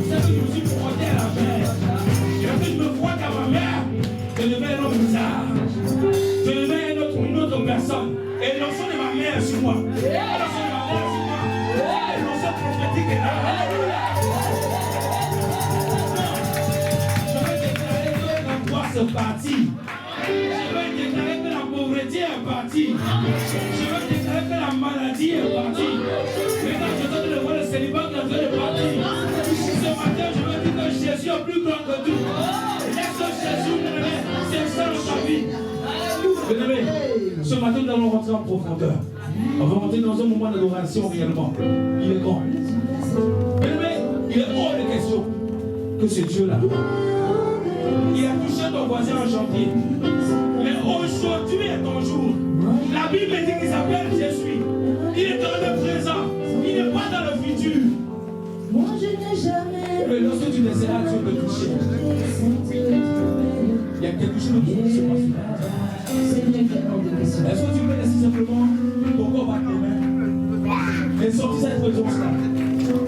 c'est que je me suis frotté à la mer. Et quand je me frotte à ma mère, je deviens un homme bizarre. Je deviens une autre personne. Et l'onction de ma mère sur moi. L'onction de ma mère sur moi. Et l'onction prophétique est là. Je vais déclarer que l'angoisse est partie. Je vais déclarer que la pauvreté est partie. Je vais déclarer que la maladie est partie. Maintenant, je donne le voir le célibat qui est en train de partir. Ce matin, je veux dire que Jésus est plus grand que tout. Laisse Jésus, c'est ça dans ta vie. Bien-aimé, ce matin, nous allons rentrer en profondeur. On va rentrer dans un moment d'adoration réellement. Il est grand. Bien-aimé, il est hors de question que ce Dieu-là, il a touché ton voisin en janvier. Mais aujourd'hui est ton jour. La Bible dit qu'il s'appelle Jésus. Il est dans le présent. Il n'est pas dans le futur. Moi je n'ai jamais. Mais lorsque tu laisseras Dieu te toucher, il y a quelque chose qui se passe. Est-ce que tu peux laisser simplement ton corps battre tes mains et sortir cette présence-là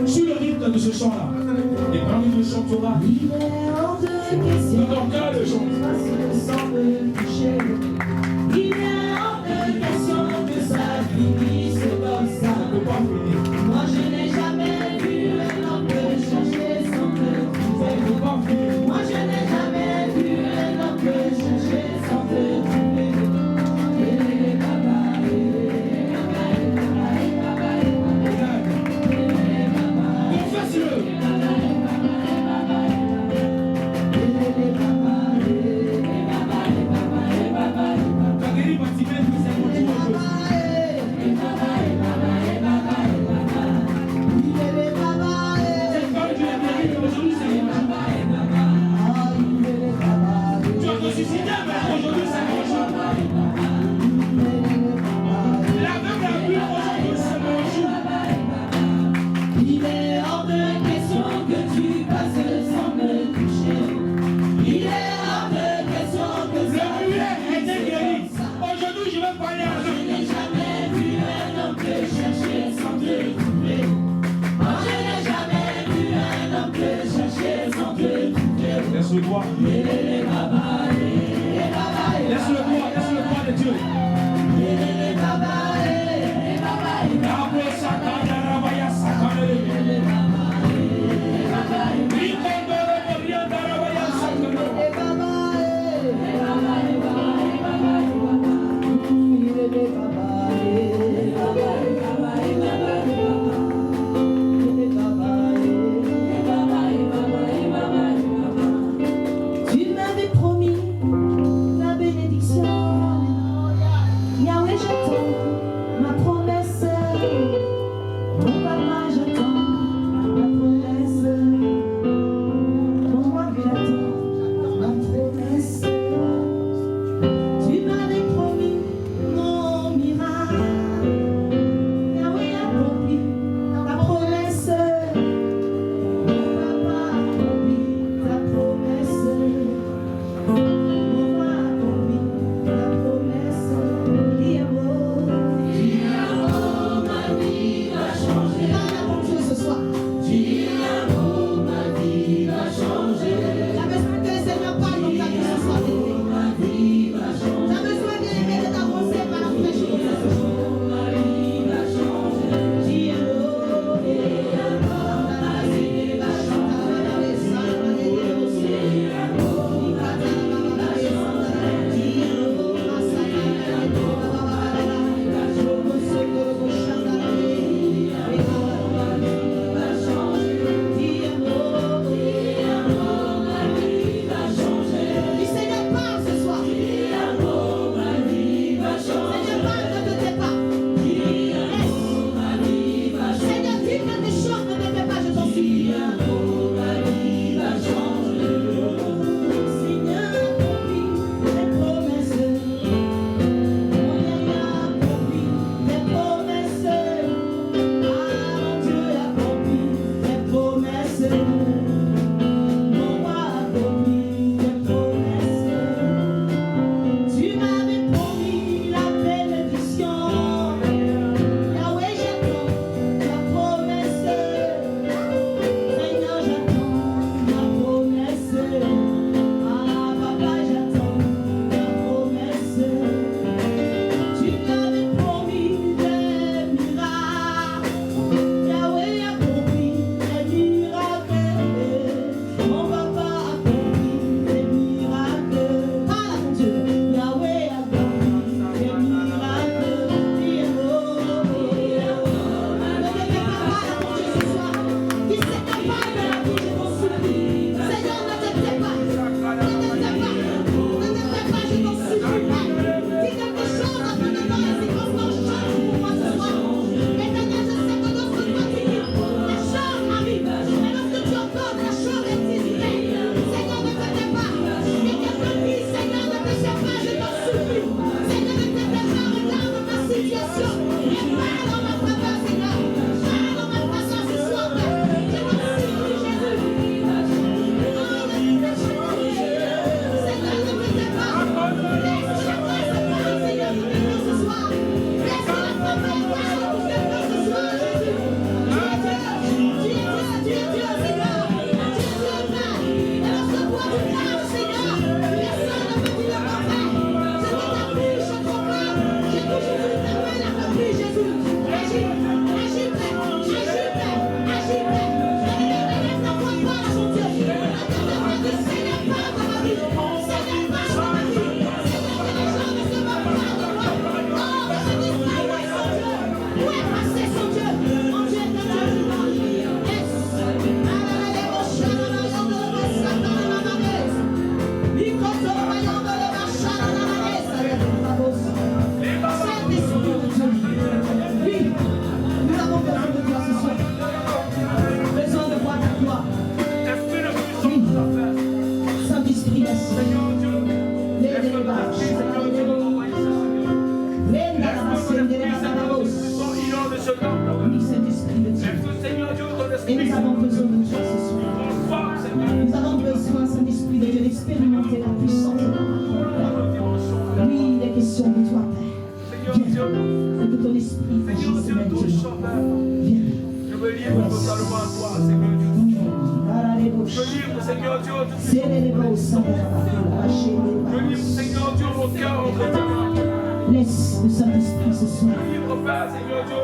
sur le rythme de ce chant-là? Et quand tu le chanteras, dans ton cœur le chant. Il est hors de question que ça finisse comme ça. Ça ne peut pas finir. Moi je n'ai jamais vu un homme changer son cœur. Ça ne peut pas finir. Moi je n'ai jamais vu un homme changer son cœur. Confesse-le. Et nous avons besoin de toi ce soir. Nous avons besoin, Saint-Esprit, de Dieu, d'expérimenter la puissance de toi. Oui, il est question de toi, Père. Viens. Et que ton esprit agisse maintenant. Viens. Je veux livre totalement à toi, Seigneur Dieu. Je livre, Seigneur Dieu, tout ce que je livre, Seigneur Dieu, mon cœur entre tes mains. Laisse le Saint-Esprit ce soir Je livre, Père, Seigneur Dieu.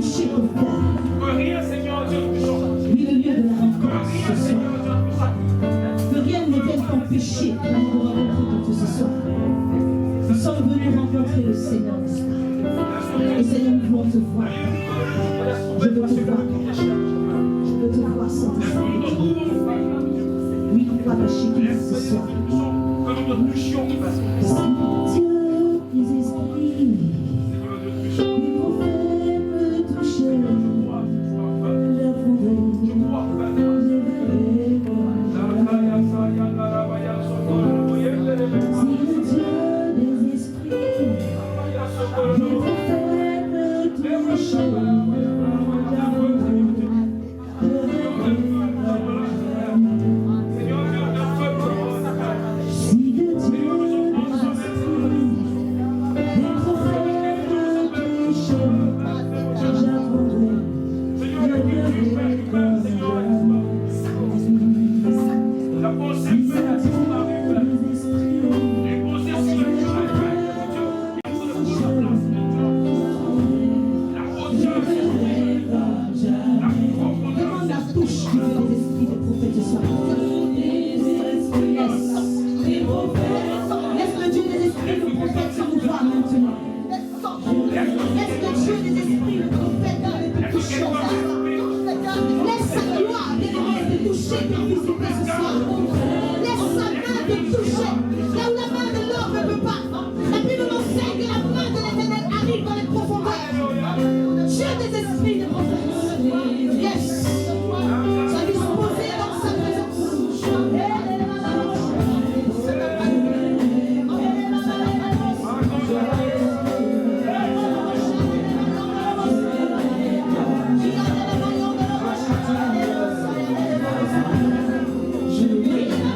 toucher ton cœur. Que rien, Seigneur Dieu, ne change. Oui, le lieu de la Que rencontre rien, ce soir. Seigneur Dieu, ne change. Que rien ne vienne t'empêcher de nous rencontrer ce soir. Nous sommes venus rencontrer le Seigneur, n'est-ce pas? Et Seigneur, nous voulons te voir. Je veux te voir. Je veux te voir, Saint-Esprit. Oui, toi, le chéri, ce soir. Que nous nous touchions, Père. Dieu, les esprits, les prophètes me toucher. Je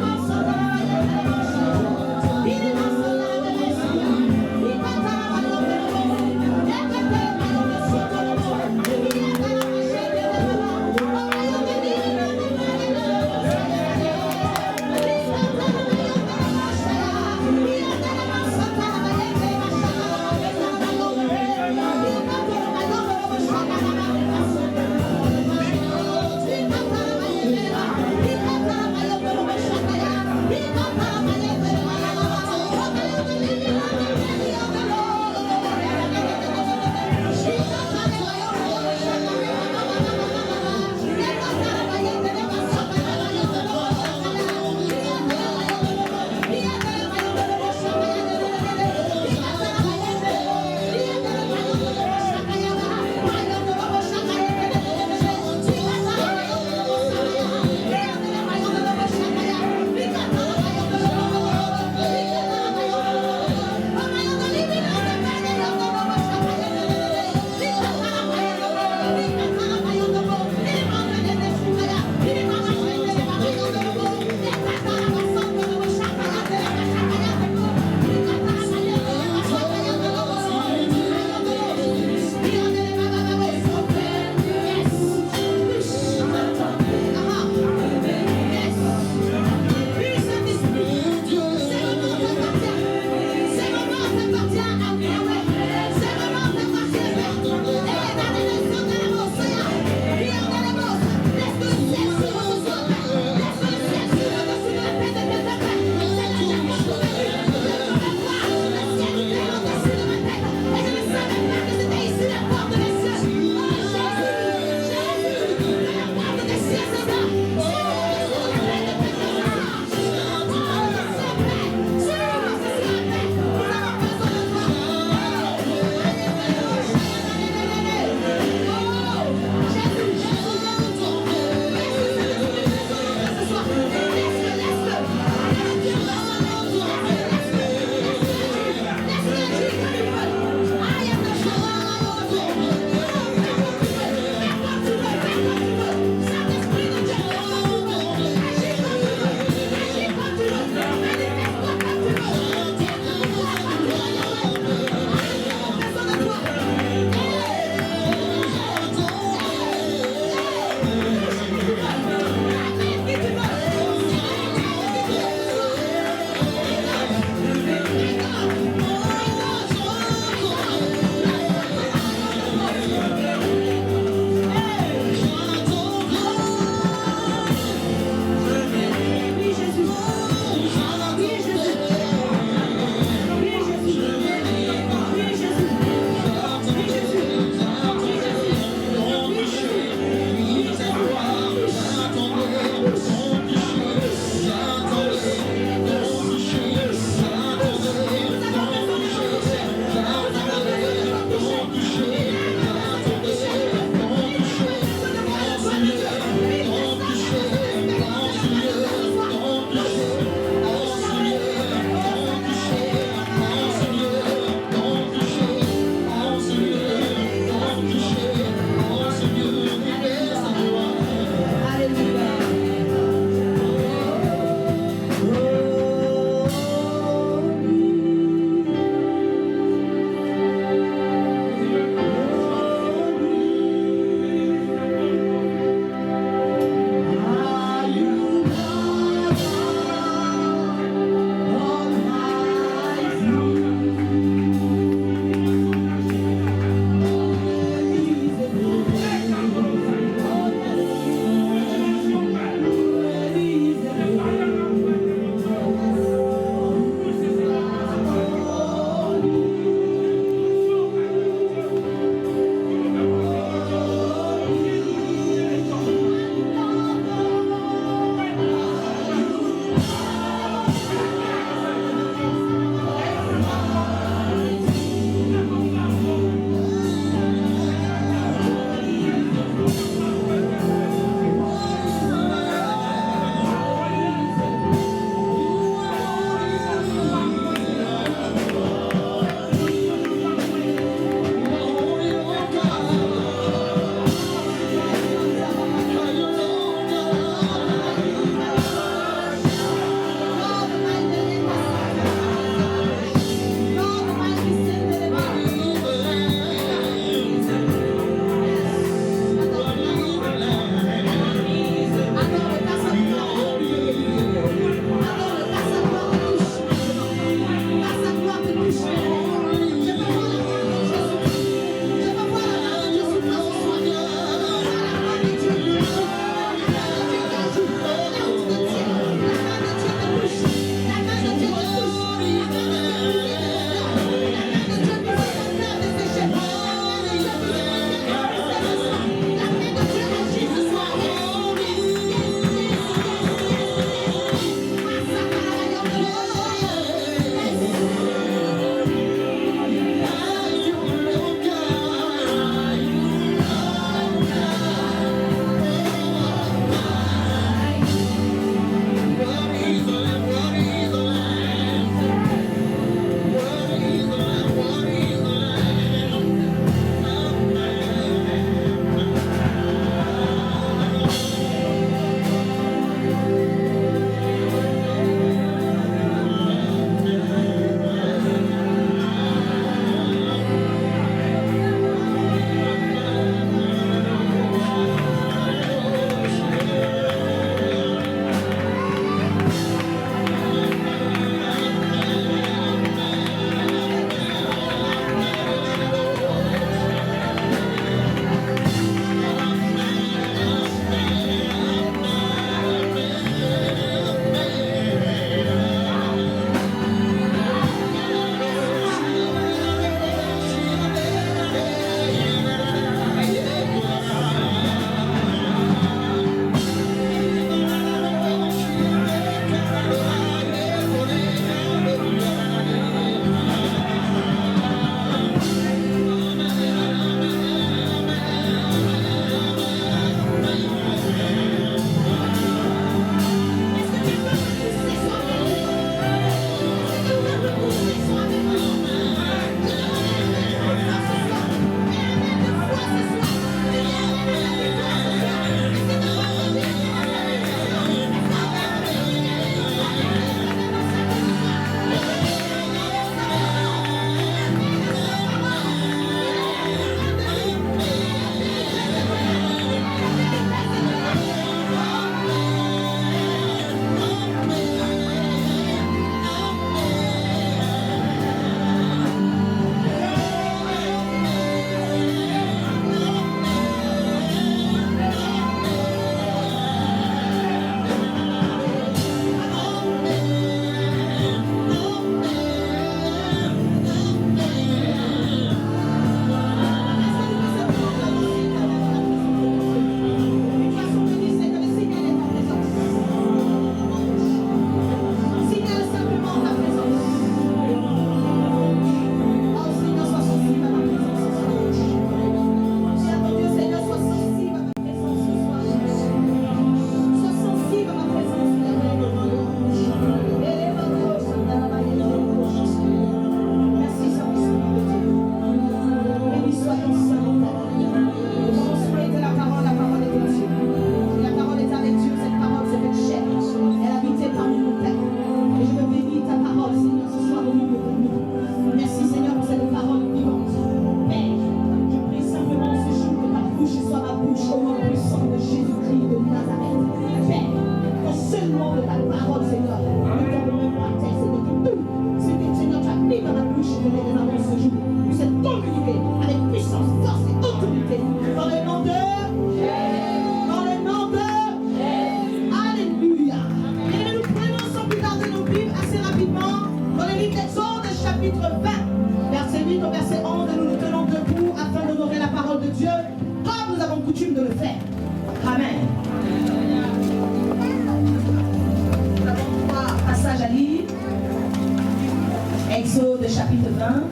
20,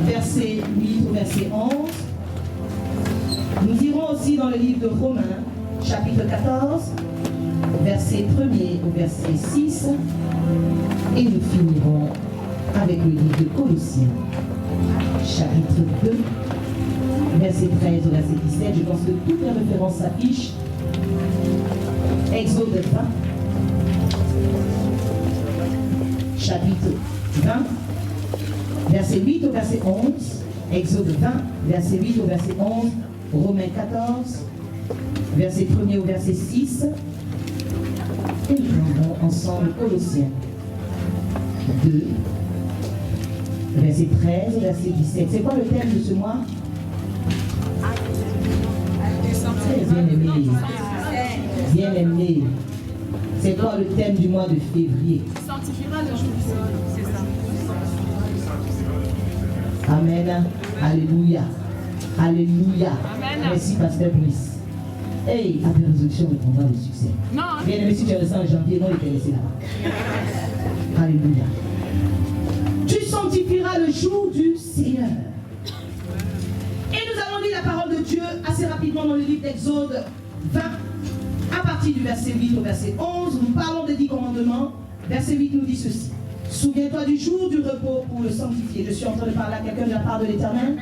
verset 8 au verset 11. Nous irons aussi dans le livre de Romains, chapitre 14, verset 1er au verset 6. Et nous finirons avec le livre de Colossiens, chapitre 2, verset 13 au verset 17. Je pense que toutes les références s'affichent. Exode 20, chapitre 20, verset 8 au verset 11. Exode 20, verset 8 au verset 11. Romains 14, verset 1er au verset 6. Et nous prendrons ensemble Colossiens 2, verset 13 au verset 17. C'est quoi le thème de ce mois? Bien-aimé. Bien-aimé. C'est quoi le thème du mois de février? Sanctifiera le jour du Seigneur. C'est ça. Amen. Alléluia. Alléluia. Amen. Merci, Pasteur Brice. Hey, après résolution, répondra le succès. Non. Bien-aimé, si tu es resté en janvier, non, il était laissé là-bas. Alléluia. Tu sanctifieras le jour du Seigneur. Et nous allons lire la parole de Dieu assez rapidement dans le livre d'Exode 20, à partir du verset 8 au verset 11. Nous parlons des 10 commandements. Verset 8 nous dit ceci. Souviens-toi du jour du repos pour le sanctifier. Je suis en train de parler à quelqu'un de la part de l'Éternel.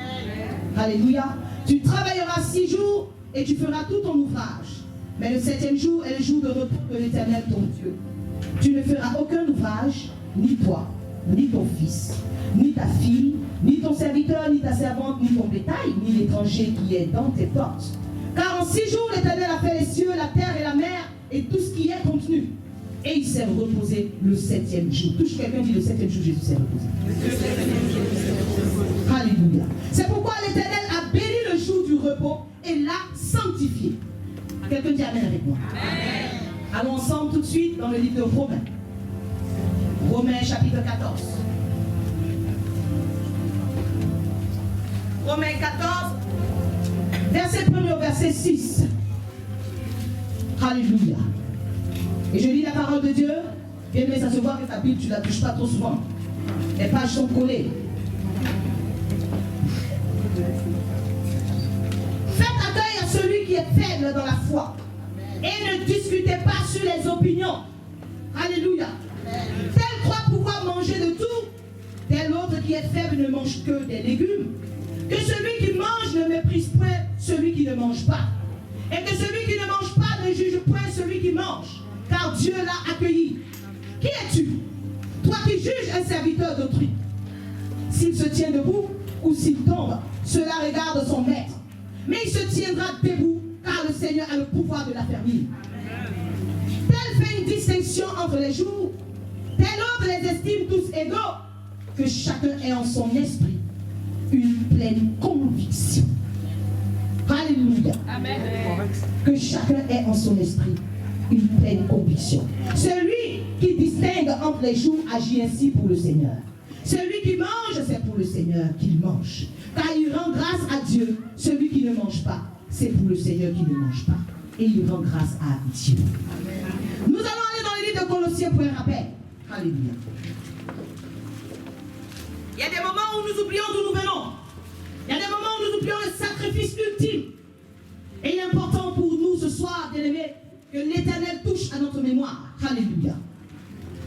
Alléluia. Tu travailleras 6 jours et tu feras tout ton ouvrage. Mais le 7e jour est le jour de repos de l'Éternel ton Dieu. Tu ne feras aucun ouvrage, ni toi, ni ton fils, ni ta fille, ni ton serviteur, ni ta servante, ni ton bétail, ni l'étranger qui est dans tes portes. Car en 6 jours, l'Éternel a fait les cieux, la terre et la mer, et tout ce qui est contenu. Et il s'est reposé le 7e jour. Touche quelqu'un dit le 7e jour, Jésus s'est reposé. Alléluia. C'est pourquoi l'Éternel a béni le jour du repos et l'a sanctifié. Quelqu'un dit Amen avec moi. Amen. Allons ensemble tout de suite dans le livre de Romains. Romains chapitre 14. Romains 14, verset 1er au verset 6. Alléluia. Et je lis la parole de Dieu. Bien aimé, ça se voit que ta Bible, tu ne la touches pas trop souvent. Les pages sont collées. Faites accueil à celui qui est faible dans la foi. Et ne discutez pas sur les opinions. Alléluia. Tel croit pouvoir manger de tout, tel autre qui est faible ne mange que des légumes. Que celui qui mange ne méprise point celui qui ne mange pas. Et que celui qui ne mange pas ne juge point celui qui mange, car Dieu l'a accueilli. Qui es-tu, toi qui juges un serviteur d'autrui? S'il se tient debout ou s'il tombe, cela regarde son maître. Mais il se tiendra debout, car le Seigneur a le pouvoir de l'affermir. Tel fait une distinction entre les jours, tel autre les estime tous égaux, que chacun ait en son esprit une pleine conviction. Alléluia. Amen. Que chacun ait en son esprit une pleine conviction. Celui qui distingue entre les jours agit ainsi pour le Seigneur. Celui qui mange, c'est pour le Seigneur qu'il mange. Car il rend grâce à Dieu. Celui qui ne mange pas, c'est pour le Seigneur qui ne mange pas. Et il rend grâce à Dieu. Nous allons aller dans le livre de Colossiens pour un rappel. Alléluia. Il y a des moments où nous oublions d'où nous venons. Il y a des moments où nous oublions le sacrifice ultime. Et il est important pour nous ce soir, bien-aimés, que l'Éternel touche à notre mémoire. Alléluia.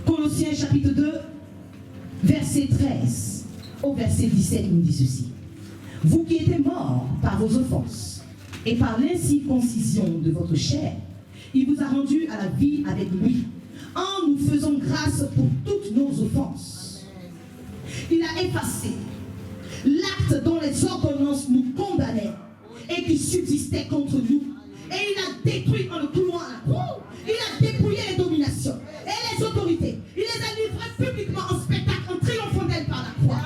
Colossiens chapitre 2, verset 13 au verset 17, il nous dit ceci. Vous qui étiez morts par vos offenses et par l'incirconcision de votre chair, il vous a rendu à la vie avec lui, en nous faisant grâce pour toutes nos offenses. Il a effacé l'acte dont les ordonnances nous condamnaient et qui subsistait contre nous. Et il a détruit en le clouant à la croix. Il a dépouillé les dominations et les autorités. Il les a livrées publiquement en spectacle, en triomphant d'elles par la croix.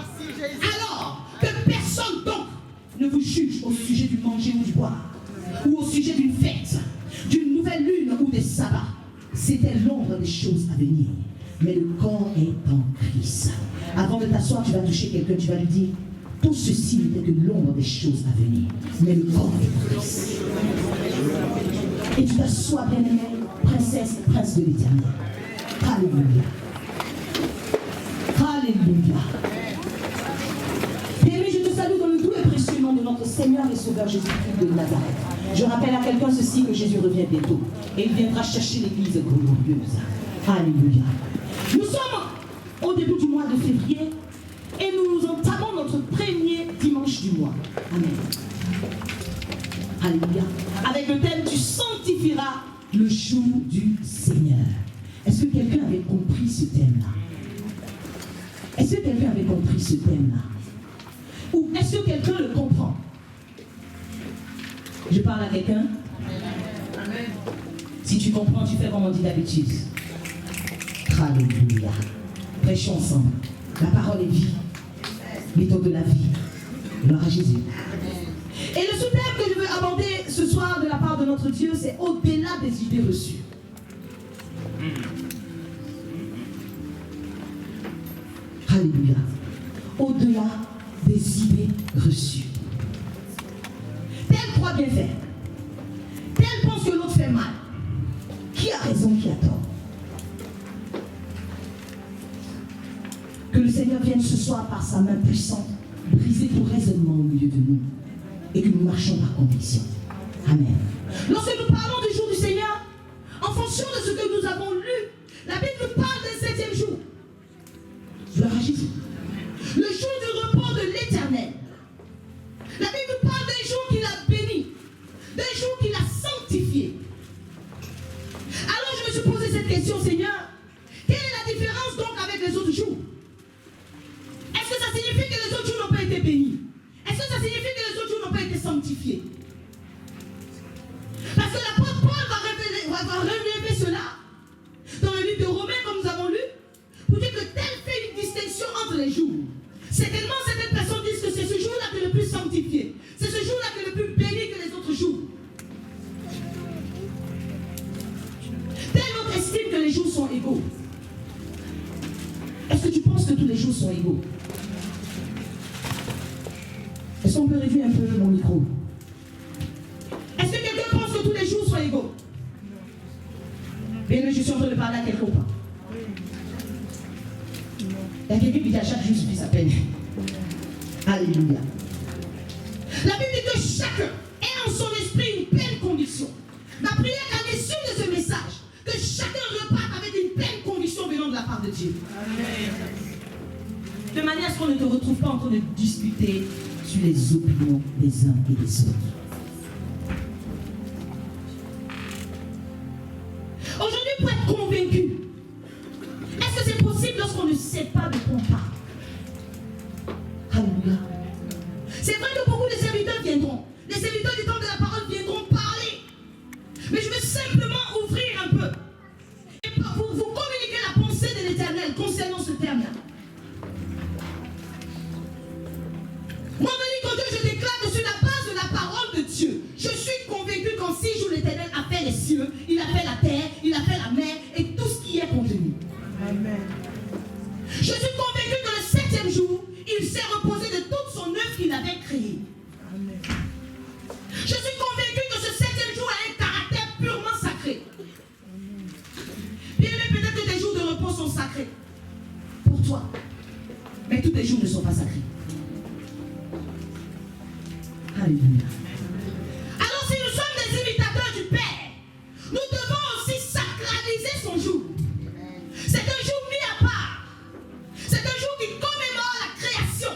Alors que personne donc ne vous juge au sujet du manger ou du boire, ou au sujet d'une fête, d'une nouvelle lune ou des sabbats. C'était l'ombre des choses à venir. Mais le corps est en Christ. Avant de t'asseoir, tu vas toucher quelqu'un, tu vas lui dire, tout ceci n'était que l'ombre des choses à venir. Mais le corps est en Christ. Et tu t'assois, bien-aimé, princesse et prince de l'Éternel. Alléluia. Alléluia. Bien-aimé, je te salue dans le doux et précieux nom de notre Seigneur et Sauveur Jésus-Christ de Nazareth. Je rappelle à quelqu'un ceci, que Jésus revient bientôt. Et il viendra chercher l'église glorieuse. Alléluia. Nous sommes au début du mois de février et nous entamons notre premier dimanche du mois. Amen. Alléluia. Avec le thème « Tu sanctifieras le jour du Seigneur ». Est-ce que quelqu'un avait compris ce thème-là? Est-ce que quelqu'un avait compris ce thème-là? Ou est-ce que quelqu'un le comprend? Je parle à quelqu'un? Amen. Si tu comprends, tu fais comme on dit d'habitude. Alléluia. Prêchons ensemble. La parole est vie. Méthode de la vie. Gloire à Jésus. Et le sous-thème que je veux aborder ce soir de la part de notre Dieu, c'est au-delà des idées reçues. Alléluia. Au-delà des idées reçues. Tel croit bien faire. Tel pense que l'autre fait mal. Qui a raison, qui a tort? Que le Seigneur vienne ce soir par sa main puissante, briser tout raisonnement au milieu de nous. Et que nous marchions par conviction. Amen. Lorsque nous parlons du jour du Seigneur, en fonction de ce que nous avons lu, la Bible nous parle d'un 7e jour. Gloire à Jésus. Le jour du repos de l'Éternel. La Bible nous parle d'un jour qu'il a béni, d'un jour qu'il a sanctifié. Alors je me suis posé cette question, Seigneur, quelle est la différence donc avec les autres jours? Est-ce que ça signifie que les autres jours n'ont pas été bénis? Est-ce que ça signifie que les autres jours n'ont pas été sanctifiés? Parce que l'apôtre Paul va relever cela dans le livre de Romains, comme nous avons lu, pour dire que tel fait une distinction entre les jours. Certainement, certaines personnes disent que c'est ce jour-là qui est le plus sanctifié. C'est ce jour-là qui est le plus béni que les autres jours. Tel autre estime que les jours sont égaux. Est-ce que tu penses que tous les jours sont égaux? Est-ce qu'on peut réduire un peu mon micro? Est-ce que quelqu'un pense que tous les jours sont égaux? Bien, je suis en train de parler à quelqu'un ou pas? Il y a quelqu'un qui dit à chaque jour suffit sa peine. Alléluia. La Bible dit que chacun ait en son esprit une pleine conviction. Ma prière à l'issue de ce message, que chacun reparte avec une pleine conviction venant de la part de Dieu. Amen. De manière à ce qu'on ne te retrouve pas en train de discuter sur les opinions des uns et des autres. Aujourd'hui, pour être convaincu, est-ce que c'est possible lorsqu'on ne sait pas de quoi on parle? Alléluia. C'est vrai que beaucoup de serviteurs viendront. Les serviteurs du temps de la parole viendront parler. Mais je veux simplement ouvrir un peu. Et pour vous communiquer la pensée de l'Éternel concernant ce terme-là. Moi, je déclare que sur la base de la parole de Dieu, je suis convaincu qu'en 6 jours, l'Éternel a fait les cieux, il a fait la terre, il a fait la mer et tout ce qui est contenu. Amen. Je suis convaincu que le 7e jour, il s'est reposé de toute son œuvre qu'il avait créée. Amen. Je suis convaincu que ce 7e jour a un caractère purement sacré. Bien aimé, peut-être que tes jours de repos sont sacrés pour toi, mais tous tes jours ne sont pas sacrés. Alléluia. Alors si nous sommes des imitateurs du Père, nous devons aussi sacraliser son jour. C'est un jour mis à part. C'est un jour qui commémore la création.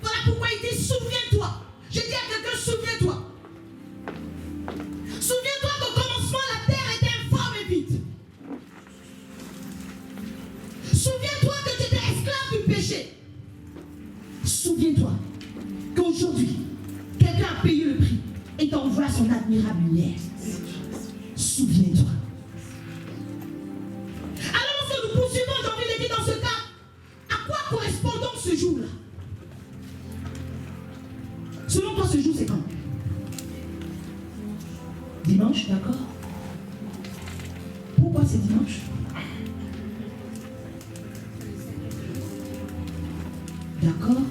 Voilà pourquoi il dit souviens-toi. Je dis à quelqu'un souviens-toi. Souviens-toi qu'au commencement la terre était informe et vide. Souviens-toi que tu étais esclave du péché. Souviens-toi qu'aujourd'hui quelqu'un a payé le prix et t'envoie son admirable lumière. Souviens-toi. Alors lorsque nous poursuivons, j'ai envie de dire dans ce cas, à quoi correspond donc ce jour-là? Selon toi, ce jour, c'est quand? Dimanche, d'accord? Pourquoi c'est dimanche? D'accord?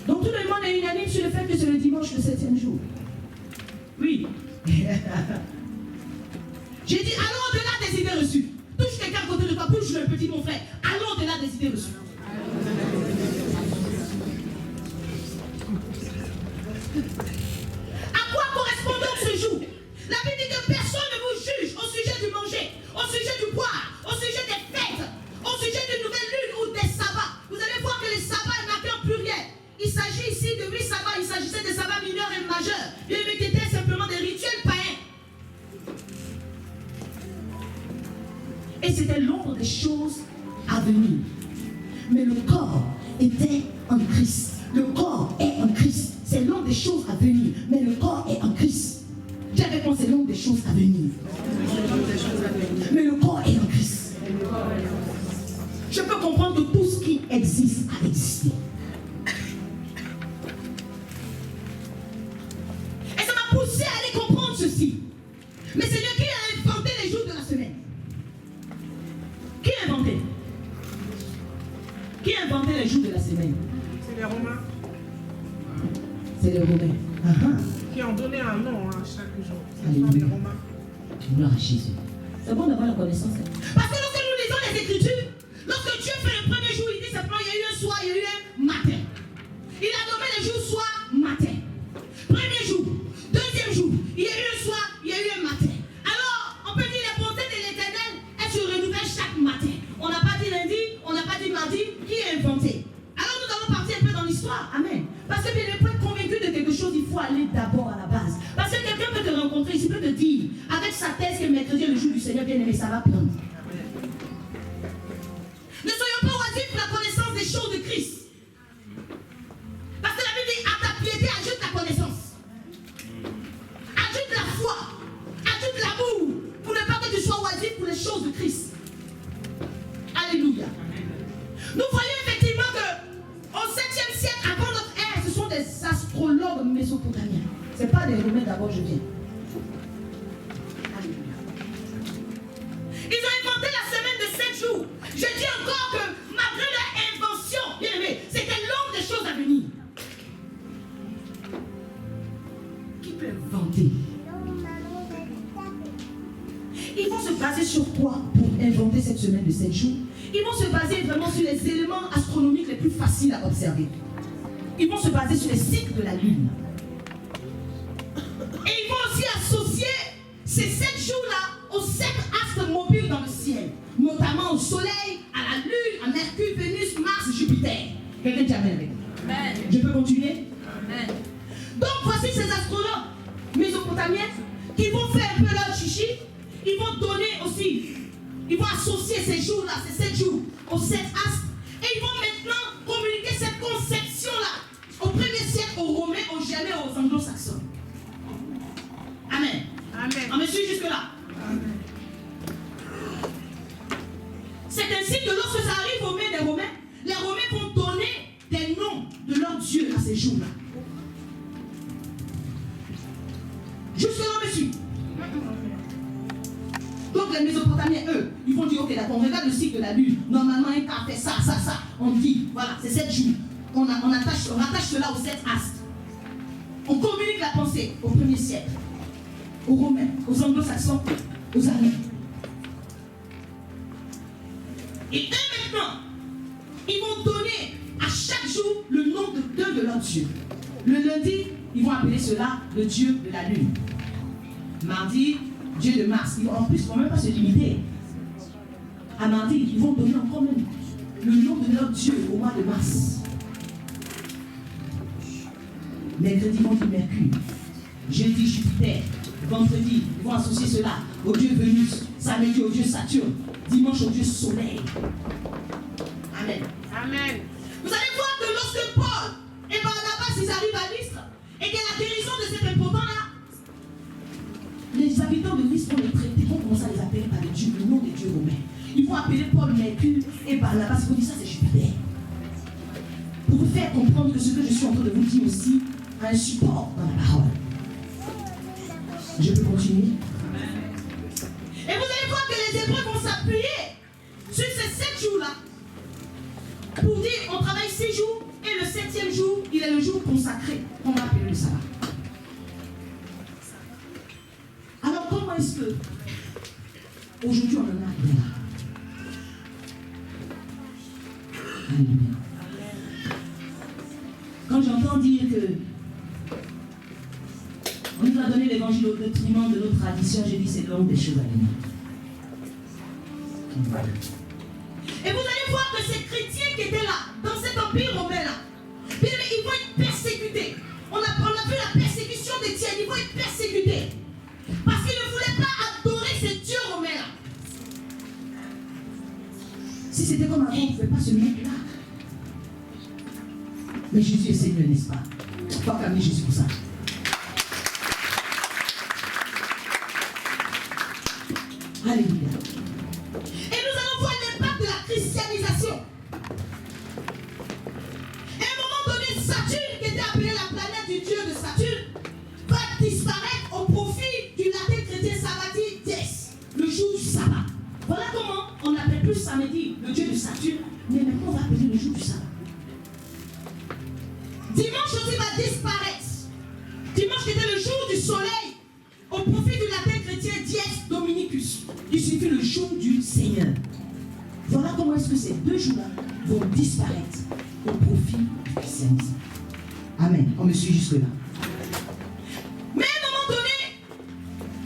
Donc tout le monde est unanime sur le fait que c'est le dimanche, le 7e jour. Oui. J'ai dit, allons au-delà des idées reçues. Touche quelqu'un à côté de toi, bouge le petit mon frère. Allons des idées reçues. À quoi correspond donc ce jour? La Bible dit que personne ne vous juge au sujet du manger, au sujet du boire, au sujet des fêtes, au sujet d'une nouvelle lune ou des sabbats. Vous allez voir que les sabbats n'ont qu'un pluriel. Il s'agit ici de 8 sabbats, il s'agissait des sabbats mineurs et majeurs. Et qui étaient simplement des rituels païens. Et c'était l'ombre des choses à venir. Mais le corps était en Christ. Le corps est en Christ. C'est l'ombre des choses à venir. Mais le corps est en Christ. J'ai répondu, c'est l'ombre des choses à venir. Mais le corps est en Christ. Je peux comprendre que tout ce qui existe a existé. Et ça m'a poussé à aller comprendre ceci. Mais c'est Dieu qui a inventé les jours de la semaine. Qui a inventé? Qui a inventé les jours de la semaine? C'est les Romains. C'est les Romains. Qui ont donné un nom à chaque jour. Alléluia. Ce sont les Romains. Gloire à Jésus. C'est bon d'avoir la connaissance. Parce que lorsque nous lisons les Écritures, lorsque Dieu fait le premier jour, il dit simplement il y a eu un soir, il y a eu un matin. Il a nommé les jours soir, matin. Premier jour, deuxième jour, il y a eu un soir, il y a eu un matin. Alors, on peut dire les bontés de l'Éternel, elles se renouvellent chaque matin. On n'a pas dit lundi, on n'a pas dit mardi, qui est inventé? Alors nous allons partir un peu dans l'histoire. Amen. Parce que bien, pour être convaincu de quelque chose, il faut aller d'abord à la base. Parce que quelqu'un peut te rencontrer, il peut te dire, avec sa thèse que mercredi est le jour du Seigneur bien-aimé, ça va prendre. Ne soyons pas oisifs pour la connaissance des choses de Christ. Parce que la Bible dit, à ta piété, ajoute la connaissance. Ajoute la foi. Ajoute l'amour. Pour ne pas que tu sois oisif pour les choses de Christ. Alléluia. Nous voyons effectivement que au 7e siècle avant notre ère, ce sont des astrologues mésopotamiens. Ce n'est pas des Romains d'abord, je viens. Alléluia. Ils ont inventé la semaine de 7 jours. Je dis encore que malgré leur invention, bien aimé, c'était l'ombre des choses à venir. Qui peut inventer? Ils vont se baser sur quoi pour inventer cette semaine de 7 jours? Ils vont se baser vraiment sur les éléments astronomiques les plus faciles à observer. Ils vont se baser sur les cycles de la Lune. Et ils vont aussi associer ces 7 jours-là aux 7 astres mobiles dans le ciel, notamment au Soleil, à la Lune, à Mercure, Vénus, Mars, Jupiter. Quelqu'un dit Amen avec moi. Je peux continuer? Amen. Donc voici ces astrologues mésopotamiens qui vont faire un peu leur chichi. Ils vont donner aussi, ils vont associer ces jours-là, ces 7 jours, aux 7 astres. Et ils vont maintenant communiquer cette conception-là au 1er siècle, aux Romains, aux Germains, aux Anglo-Saxons. Amen. Amen. On me suit jusque-là. C'est ainsi que lorsque ça arrive aux mains des Romains, les Romains vont donner des noms de leurs dieux à ces jours-là. Jusque-là, on me suit. Donc les Mésopotamiens, eux, ils vont dire, ok, d'accord, on regarde le cycle de la Lune. Normalement, un cas fait ça. On dit, voilà, c'est 7 jours. On rattache cela aux 7 astres. On communique la pensée au 1er siècle, aux Romains, aux Anglo-Saxons, aux Allemands. Et eux maintenant, ils vont donner à chaque jour le nom d'un de leurs dieux. Le lundi, ils vont appeler cela le dieu de la Lune. Mardi, Dieu de Mars. En plus, ils ne vont même pas se limiter. À mardi, ils vont donner encore même le nom de leur Dieu au mois de mars. Mercredi, ils vont dire Mercure. Jeudi, Jupiter. Vendredi, ils vont associer cela au Dieu Vénus. Samedi, au Dieu Saturne. Dimanche, au Dieu Soleil. Amen. Amen. Vous allez voir que lorsque Paul et Barnabas, ils arrivent à Lystre, et qu'il y a la guérison de cet impotent-là, les habitants de Lystre vont les traiter, vont commencer à les appeler par le nom des dieux romains. Ils vont appeler Paul Mercure et Barnabas, ils vont dire ça c'est Jupiter. Pour vous faire comprendre que ce que je suis en train de vous dire aussi a un support dans la parole. Je peux continuer? Et vous allez voir que les Hébreux vont s'appuyer sur ces 7 jours-là pour dire on travaille 6 jours et le 7e jour, il est le jour consacré. On va appeler le sabbat. Alors comment est-ce que aujourd'hui on en arrive là? Alléluia. Quand j'entends dire que on nous a donné l'évangile au détriment de nos traditions, j'ai dit c'est l'homme des choses à venir. Et vous allez voir que ces chrétiens qui étaient là, dans cet empire romain là, ils vont être persécutés. On a vu la persécution d'Étienne, ils vont être persécutés. Parce qu'ils ne voulaient pas adorer ces dieux romains là. Si c'était comme avant, on ne pouvait pas se mettre là. Mais Jésus est Seigneur, n'est-ce pas? Il faut acclamer Jésus pour ça. Alléluia. Et nous allons voir l'impact de la christianisation. Et à un moment donné, Saturne, qui était appelée la planète du dieu de Saturne, va disparaître au profit du latin chrétien Sabbati Dies, le jour du sabbat. Voilà comment on n'appelle plus samedi le dieu de Saturne, mais maintenant on va appeler le jour du sabbat. Dimanche aussi va disparaître. Dimanche qui était le jour du soleil, au profit du latin chrétien Dies Dominicus, qui signifie le jour du Seigneur. Voilà comment est-ce que ces deux jours-là vont disparaître au profit du christianisme. Amen. On me suit jusque-là. Mais à un moment donné,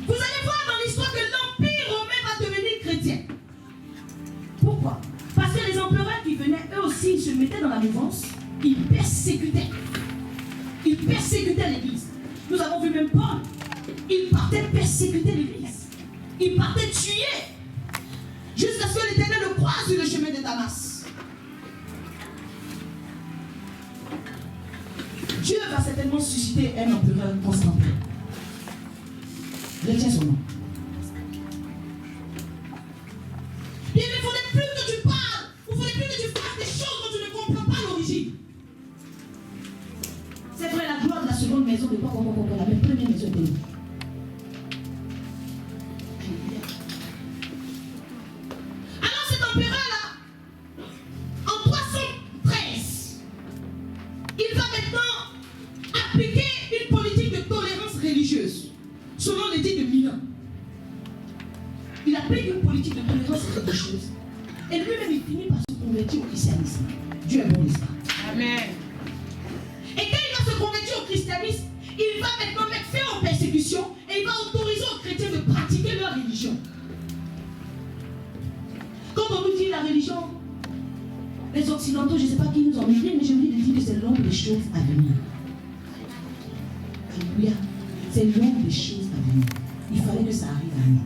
vous allez voir dans l'histoire que l'Empire romain va devenir chrétien. Pourquoi? Parce que les empereurs qui venaient, eux aussi, ils se mettaient dans la mouvance, ils persécutaient. Ils persécutaient l'Église. Nous avons vu même Paul. Il partait persécuter l'Église. Il partait tuer. Jusqu'à ce que l'Éternel le croise sur le chemin de Damas. Dieu va certainement susciter un empereur Constantin. Retiens son nom. Il ne faudrait plus que tu parles. Il ne faudrait plus que tu fasses des choses dont tu ne comprends pas l'origine. C'est vrai, la gloire de la seconde maison de quoi la première maison de nous. Alors cet empereur-là, en 313, il va maintenant appliquer une politique de tolérance religieuse, selon l'édit de Milan. Il applique une politique de tolérance religieuse. Et lui-même, il finit par se convertir au christianisme. Dieu est bon, n'est-ce pas? Amen. Et quand il va se convertir au christianisme, il va maintenant mettre fin aux persécutions et il va autoriser aux chrétiens de pratiquer leur religion. Quand on nous dit la religion, les occidentaux, je ne sais pas qui nous en écrit, mais je vous dis que c'est l'ombre des choses à venir. Alléluia. C'est l'ombre des choses à venir. Il fallait que ça arrive à nous.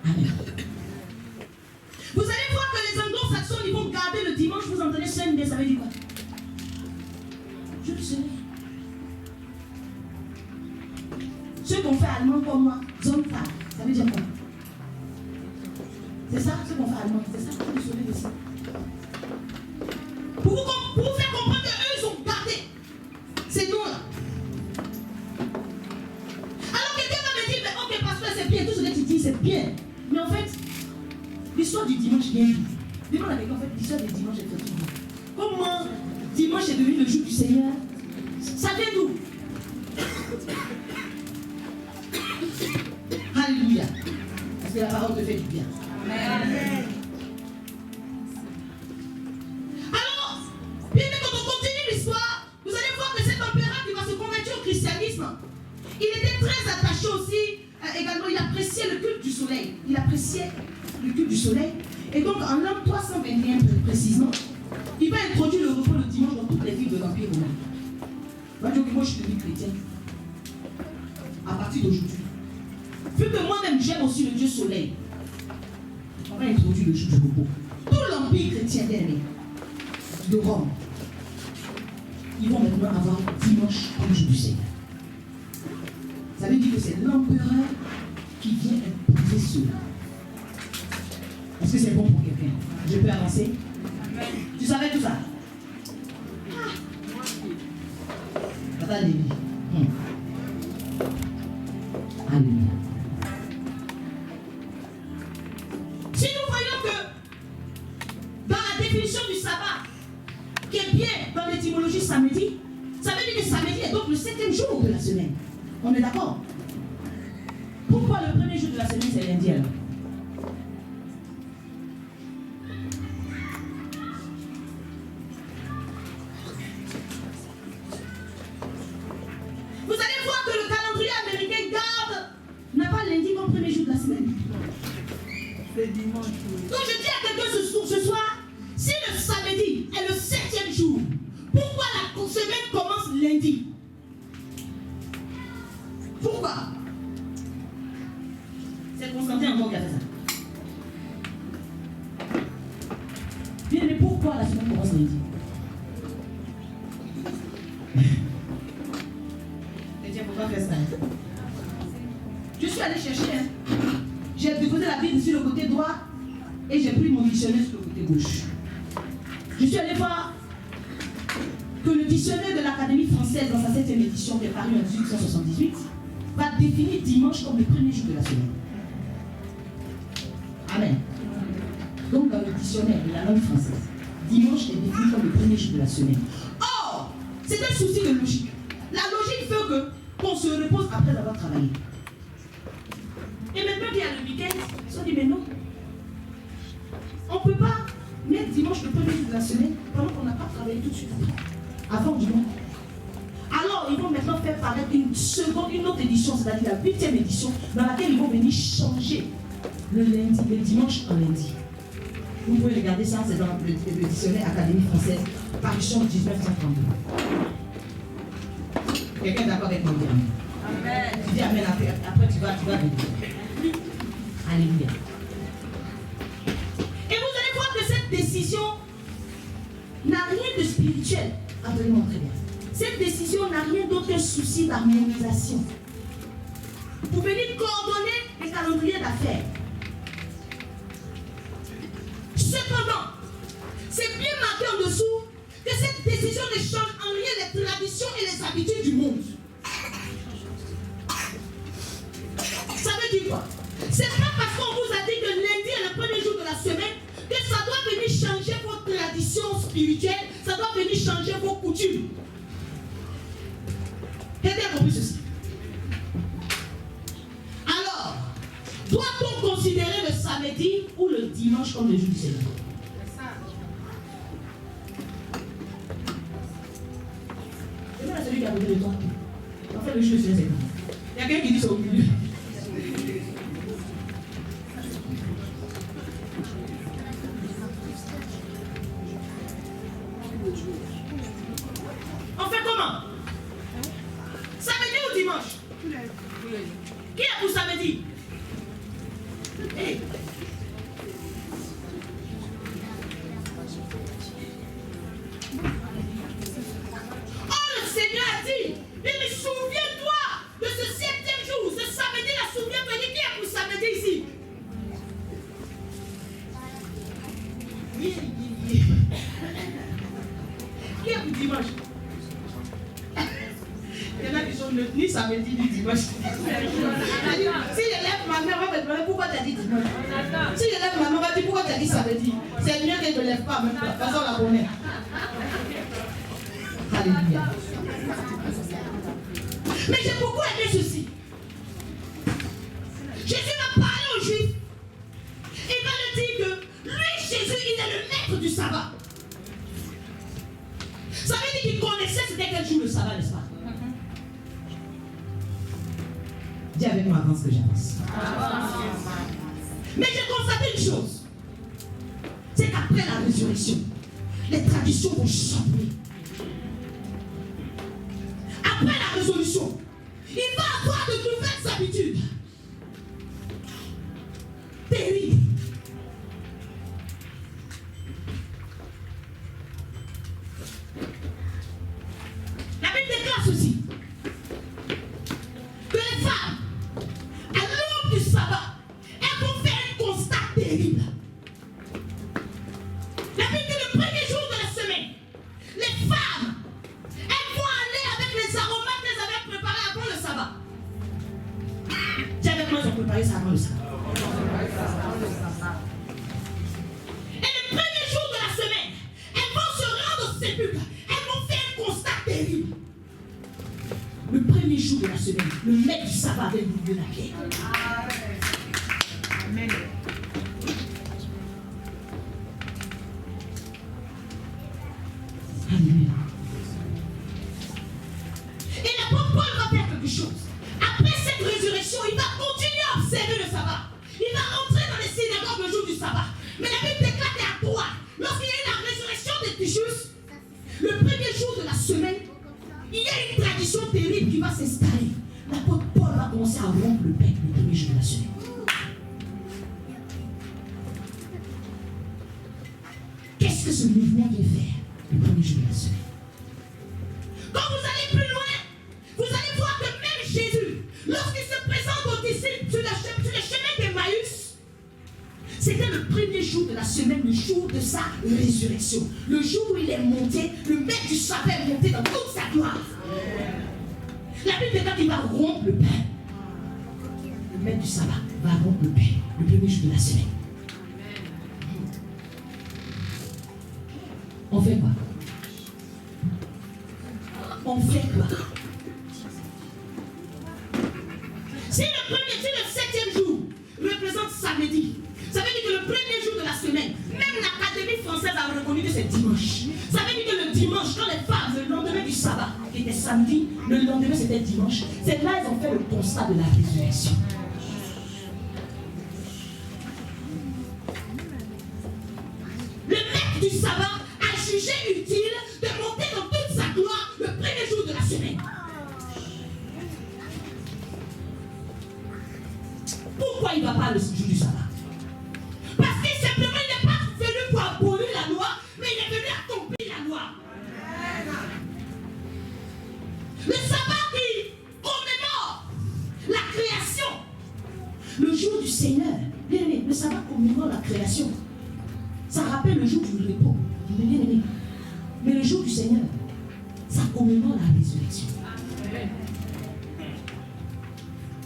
Amen. Vous allez voir que les anglo-saxons, ils vont garder le dimanche, vous entendez Sunday, ça veut dire quoi? Je le sais. Ceux qui ont fait allemand comme moi, Sonntag, ça veut dire quoi? C'est ça, ceux qui ont fait allemand, c'est ça, vous savez de ça. Pour vous faire comprendre qu'eux, ils ont gardé ces noms-là. Alors quelqu'un va me dire, mais ok, pasteur, c'est bien, tout ce que tu dis, c'est bien. Mais en fait, l'histoire du dimanche vient d'où? Demande à quelqu'un, en fait, l'histoire du dimanche est d'où? Comment dimanche est devenu le jour du Seigneur? Ça vient d'où? Alléluia. Parce que la parole te fait du bien. Amen. Alors, bien quand on continue l'histoire, vous allez voir que cet empereur qui va se convertir au christianisme, il était très attaché aussi, également, il appréciait le culte du soleil. Il appréciait le culte du soleil. Et donc, en l'an 321 précisément, il va introduire le repos le dimanche dans toutes les villes de l'Empire romain. Moi, je suis devenu chrétien. À partir d'aujourd'hui. Vu que moi-même, j'aime aussi le Dieu soleil, on va introduire le jour du repos. Tout l'Empire chrétien dernier de Rome, ils vont maintenant avoir dimanche comme jour du Seigneur. Ça veut dire que c'est l'empereur qui vient imposer cela. Est-ce que c'est bon pour quelqu'un? Je peux avancer? Tu savais tout ça? Tata Lévi. Alléluia. Si nous voyons que dans la définition du sabbat, qui est bien dans l'étymologie samedi, ça veut dire que samedi est donc le 7e jour de la semaine. On est d'accord? Pourquoi le premier jour de la semaine c'est lundi alors? C'est dimanche, oui. Donc je dis à quelqu'un ce soir, si le samedi est le 7e jour, pourquoi la semaine commence lundi? Pourquoi? C'est Constantin encore qui a fait ça. Bien, mais pourquoi la semaine commence lundi? Et tiens, pourquoi faire ça? Je suis allé chercher. J'ai déposé la Bible sur le côté droit et j'ai pris mon dictionnaire sur le côté gauche. Je suis allé voir que le dictionnaire de l'Académie française, dans sa 7e édition, qui est paru en 1878, va définir dimanche comme le premier jour de la semaine. Amen. Donc, dans le dictionnaire de la langue française, dimanche est défini comme le premier jour de la semaine. Or, c'est un souci de logique. La logique fait qu'on se repose après avoir travaillé. Et maintenant qu'il y a le week-end, ils se sont dit, mais non. On ne peut pas mettre dimanche le premier jour de la semaine pendant qu'on n'a pas travaillé tout de suite avant dimanche. Alors, ils vont maintenant faire paraître une autre édition, c'est-à-dire la 8e édition, dans laquelle ils vont venir changer le lundi, le dimanche en lundi. Vous pouvez regarder ça, c'est dans le dictionnaire Académie française, parution 1932. Quelqu'un est d'accord avec moi? Amen. Tu dis amen après tu vas venir. Alléluia. Et vous allez voir que cette décision n'a rien de spirituel. Attendez-moi très bien. Cette décision n'a rien d'autre qu'un souci d'harmonisation. Pour venir coordonner les calendriers d'affaires. Cependant, c'est bien marqué en dessous que cette décision ne change en rien les traditions et les habitudes du monde. Ça veut dire quoi? C'est pas parce qu'on vous a dit que lundi est le premier jour de la semaine que ça doit venir changer vos traditions spirituelles, ça doit venir changer vos coutumes. Quelqu'un a compris ceci? Alors, doit-on considérer le samedi ou le dimanche comme le jour du Seigneur? C'est pas celui qui a côté de toi. En fait, le jour du Seigneur, c'est quoi? Il y a quelqu'un qui dit ça au milieu. On fait comment? Samedi ou dimanche? Qui est pour samedi? Hey. Oh, le Seigneur a dit, mais souviens-toi de ce 7e jour, ce samedi-là, souviens-toi. Qui est pour samedi ici? Qui est pour dimanche? Il y en a qui sont ni samedi ni dimanche. Si je lève ma main, on va me demander pourquoi tu as dit dimanche. Si je lève ma main, on va dire pourquoi tu as dit samedi. C'est mieux que je ne lève pas même. De toute façon, on la connaît. Alléluia. Mais j'ai beaucoup aimé ceci. Jésus va parler aux Juifs. Il va leur dire que lui, Jésus, il est le maître du sabbat. Ça veut dire qu'il connaissait c'était quel jour le sabbat, n'est-ce pas? Dis avec moi, avance que j'avance. Mais j'ai constaté une chose. C'est qu'après la résurrection, les traditions vont changer. Après la résolution, il va avoir de nouvelles habitudes. Terrible. La Bible déclare ceci. Que les femmes, à l'aube du sabbat, elles vont faire un constat terrible. La Bible dit le premier jour de la semaine, les femmes, elles vont aller avec les aromates qu'elles avaient préparés avant le sabbat. Tiens, avec moi, ils ont préparé ça avant le sabbat. Et le premier jour de la semaine, elles vont se rendre au sépulcre. Elles vont faire un constat terrible. Le premier jour de la semaine, le maître du sabbat avait oublié la pierre. Amen. Alléluia. Et l'apôtre Paul va faire quelque chose. Après cette résurrection, il va continuer à observer le sabbat. Il va rentrer dans les synagogues le jour semaine, il y a une tradition terrible qui va s'installer. L'apôtre Paul va commencer à rompre le pain le premier jour de la semaine. Qu'est-ce que ce mouvement vient faire le premier jour de la semaine? Quand vous allez plus loin, vous allez voir que même Jésus, lorsqu'il se présente aux disciples sur le chemin d'Emmaüs, c'était le premier jour de la semaine, le jour de sa résurrection. Le jour où il est monté, le maître du sabbat est monté dans toute sa gloire. La Bible dit qu'il va rompre le pain. Le maître du sabbat va rompre le pain, le premier jour de la semaine. On fait quoi? On fait quoi? Si le 7e jour représente samedi, ça veut dire que le premier jour de la semaine, même l'Académie française a reconnu que c'est dimanche. Ça veut dire que le dimanche, quand les femmes, le lendemain du sabbat, qui était samedi, le lendemain c'était dimanche, c'est là qu'ils ont fait le constat de la résurrection. Le maître du sabbat a jugé utile de monter dans toute sa gloire le premier jour de la semaine. Pourquoi il ne va pas le jour du sabbat? Parce que simplement il n'est pas venu pour abolir la loi, mais il est venu accomplir la loi. Le sabbat qui commémore la création. Le jour du Seigneur, bien aimé, le sabbat commémore la création. Ça rappelle le jour du repos. Bien aimé. Mais le jour du Seigneur, ça commémore la résurrection.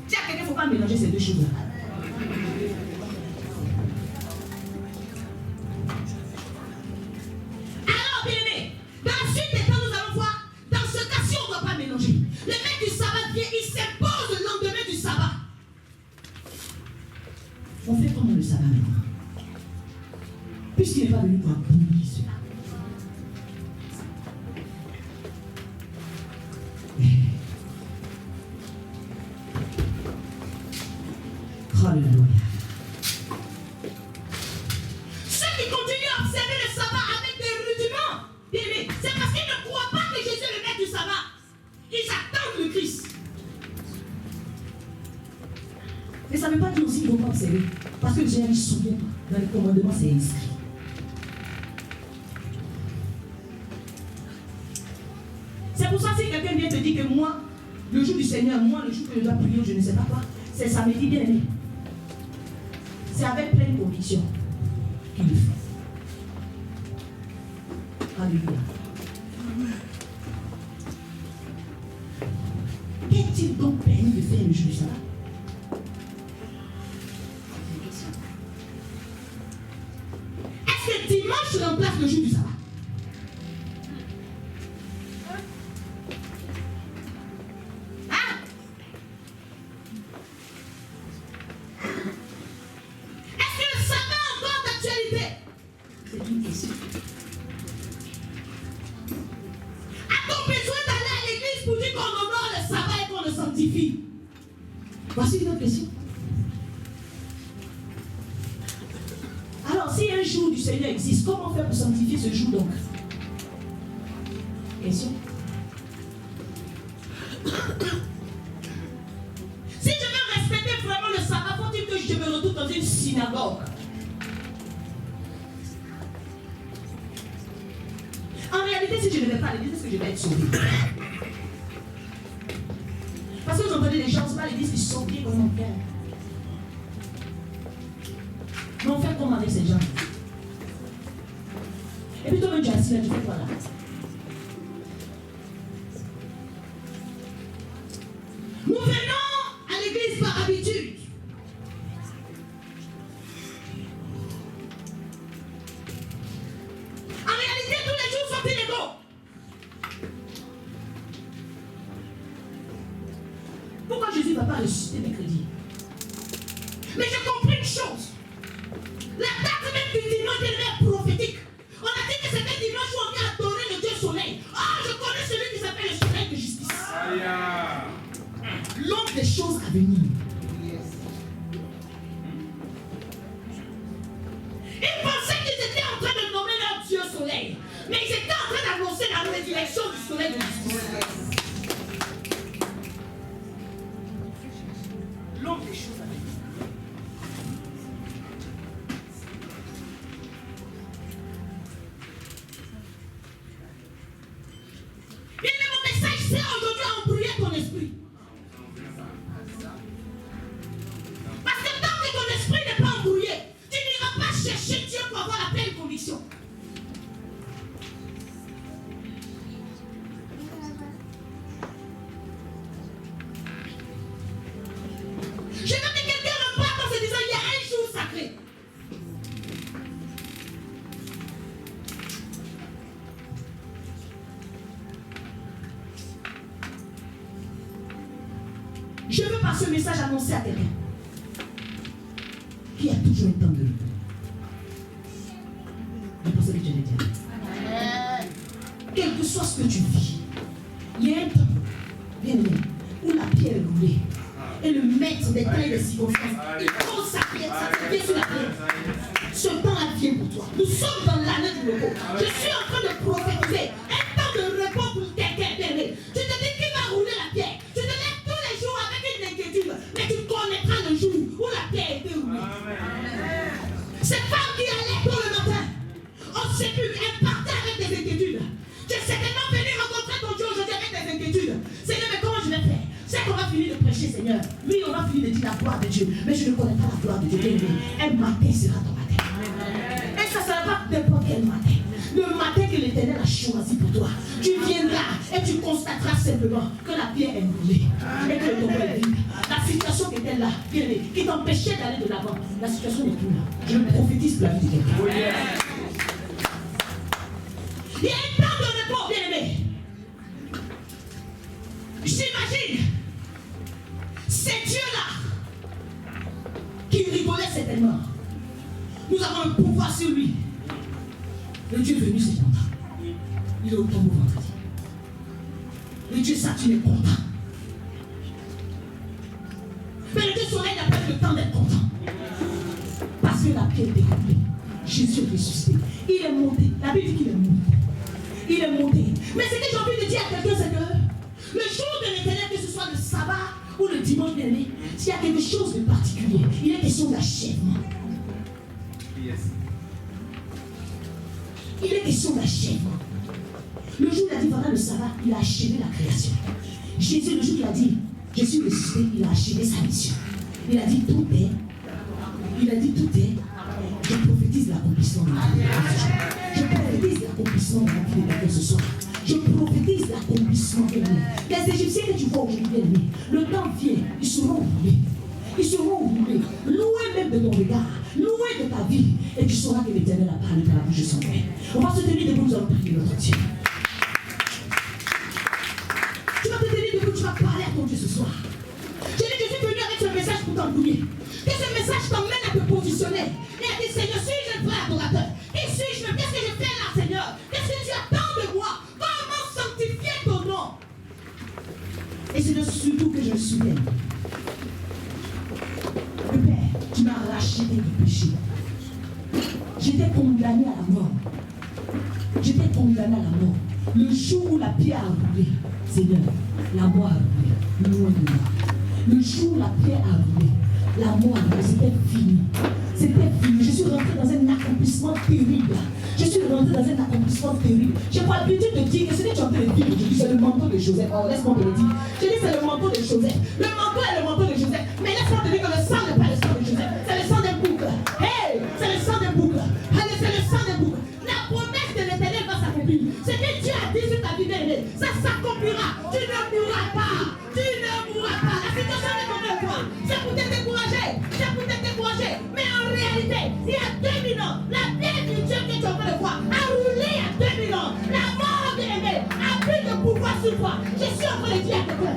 Tiens, quelqu'un, il ne faut pas mélanger ces deux choses-là. Alors, bien aimé, dans la suite des temps, nous allons voir, dans ce cas-ci, on ne doit pas mélanger. Le maître du sabbat vient, il s'impose le lendemain du sabbat. On fait comment le sabbat maintenant? Puisqu'il n'est pas venu pour abolir cela. Alléluia. Ceux qui continuent à observer le sabbat avec des rudiments, bien aimé, c'est parce qu'ils ne croient pas que Jésus est le maître du sabbat. Ils attendent le Christ. Mais ça ne veut pas dire aussi qu'ils ne vont pas observer. Parce que le Seigneur ne se souvient pas. Dans les commandements, c'est inscrit. C'est pour ça que si quelqu'un vient te dire que moi, le jour du Seigneur, moi, le jour que je dois prier, je ne sais pas quoi, c'est samedi, bien aimé. C'est avec pleine conviction qu'il le fait. Alléluia. Qu'est-il donc permis de faire le jour du sabbat? Est-ce que dimanche remplace le jour du sabbat? Voici une autre question. Alors, si un jour du Seigneur existe, comment faire pour sanctifier ce jour donc? Question. Si je veux respecter vraiment le sabbat, faut-il que je me retrouve dans une synagogue? En réalité, si je ne vais pas à l'église, est-ce que je vais être sauvé? Parce que vous entendez les gens, c'est pas l'église qui sont bien comme mon cœur. Mais on fait comment avec ces gens? Et puis toi-même, tu es assis là, tu fais quoi là? Nous venons à l'église par habitude. En réalité, tous les jours sont illégaux. Pourquoi Jésus ne va pas ressusciter mercredi? Mais j'ai compris une chose. La date même du dimanche est prophétique. On a dit que c'était dimanche où on vient adorer le Dieu soleil. Ah, je connais celui qui s'appelle le soleil de justice. L'homme des choses à venir. Ils pensaient qu'ils étaient en train de nommer leur Dieu soleil. Mais ils étaient en train d'annoncer la résurrection du soleil de Je veux par ce message annoncer à quelqu'un qui a toujours un temps de repos. C'est pour ça que je l'ai dit. Quel que soit ce que tu vis, il y a un temps, bien aimé, où la pierre est roulée. Et le maître des temps et des circonstances, il pose sa pierre sur la pierre. Ce temps-là vient pour toi. Nous sommes dans l'année du repos. Je suis en train de prophétiser un temps de repos pour quelqu'un, bien aimé. Tu te dis qu'il va rouler la pierre. Tu te lèves tous les jours avec une inquiétude, mais tu connaîtras le jour où la pierre a été roulée. Cette femme qui allait pour le matin, au sépulcre, elle partait avec des inquiétudes. Tu es certainement venu rencontrer ton Dieu aujourd'hui avec des inquiétudes. Seigneur, mais comment je vais faire? C'est qu'on va finir de prêcher, Seigneur. Oui, on va finir de dire la gloire de Dieu. Mais je ne connais pas la gloire de Dieu. Un matin sera ton matin. Et ça ne sera pas n'importe quel matin. Le matin que l'Éternel a choisi pour toi. Tu viendras et tu constateras simplement que la pierre est roulée. Et que le tombeau est vide. La situation qui était là, qui t'empêchait d'aller de l'avant, la situation n'est plus là. Je prophétise pour la vie de quelqu'un. Il y a un temps de repos, bien aimé. J'imagine ces dieux-là qui rigolaient certainement. Nous avons un pouvoir sur lui. Le Dieu venu, c'est content. Il est au tombeau vendredi. Le Dieu Saturne est content. Mais le Dieu Soleil n'a pas eu le temps d'être content. Parce que la pierre est découpée. Jésus est ressuscité. Il est monté. La Bible dit qu'il est monté. Il est monté. Mais ce que j'ai envie de dire à quelqu'un, c'est que le jour de l'Éternel, que ce soit le sabbat ou le dimanche bien-aimé, s'il y a quelque chose de particulier, il est question d'achèvement. Il est question d'achèvement. Le jour où il a dit pendant le sabbat, il a achevé la création. Jésus, le jour où il a dit, je suis ressuscité, il a achevé sa mission. Il a dit tout est. Il a dit tout est. Je prophétise l'accomplissement de la vie. Je prophétise l'accomplissement de la vie de quelqu'un ce soir. Je prophétise l'accomplissement de la vie. Les Égyptiens que tu vois aujourd'hui, bien aimés, le temps vient, ils seront roulés. Ils seront roulés, loin même de ton regard, loin de ta vie. Et tu sauras que l'Éternel a parlé par la bouche de son père. On va se tenir debout, nous allons prier notre Dieu. Tu vas te tenir debout, tu vas parler à ton Dieu ce soir. Je suis venu avec ce message pour t'embrouiller. Que ce message t'emmène à te positionner. Et à dire, Seigneur, suis-je un vrai adorateur? Qui suis-je? Qu'est-ce que je fais là, Seigneur? Qu'est-ce que tu attends de moi? Comment sanctifier ton nom? Et c'est surtout que je me souviens. Le Père, tu m'as racheté du péché. J'étais condamné à la mort. J'étais condamné à la mort. Le jour où la pierre a roulé, Seigneur, la mort a roulé, loin de moi. Le jour où la pierre a roulé, la mort a roulé, c'était fini. C'était fini. Je suis rentré dans un accomplissement terrible. Je suis rentré dans un accomplissement terrible. J'ai pas l'habitude de dire que ce que tu es en train de dire aujourd'hui, c'est le manteau de Joseph. Oh, laisse-moi te le dire. Je dis c'est le manteau de Joseph. Le manteau est le manteau de Joseph. Mais laisse-moi te dire que le sang n'est pas le sang de Joseph. C'est le sang des boucles. Hey, c'est le sang des boucles. Allez, c'est le sang des boucles. La promesse de l'Éternel va s'accomplir. Ce que Dieu a dit sur ta vie, ça s'accomplira. Tu ne mourras pas. Tu ne mourras pas. La situation n'est pas de toi. C'est pour te décourager. C'est pour te décourager. Mais en réalité, il y a 2000 ans, la pierre du Dieu que tu es en train de voir a roulé il y a 2000 ans. La mort de l'aimer a pris de pouvoir sur toi. Je suis en train de dire à quelqu'un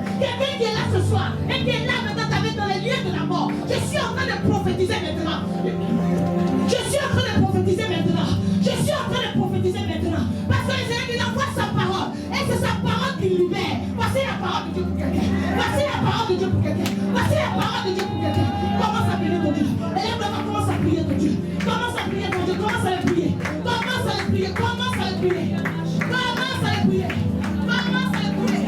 qui est là ce soir et qui est là maintenant dans les lieux de la mort. Je suis en train de prophétiser maintenant. Je suis en train de prophétiser maintenant. Je suis en train de prophétiser maintenant. Parce que le Seigneur il envoie sa parole. Et c'est sa parole qui libère. Voici la parole de Dieu pour quelqu'un. Voici la parole de Dieu pour quelqu'un. Voici la parole de Dieu pour quelqu'un. Commence à prier ton Dieu. Élève-le, commence à prier ton Dieu. Commence à prier ton Dieu. Commence à le prier. Commence à le prier. Commence à le prier. Commence à le prier. Commence à le prier.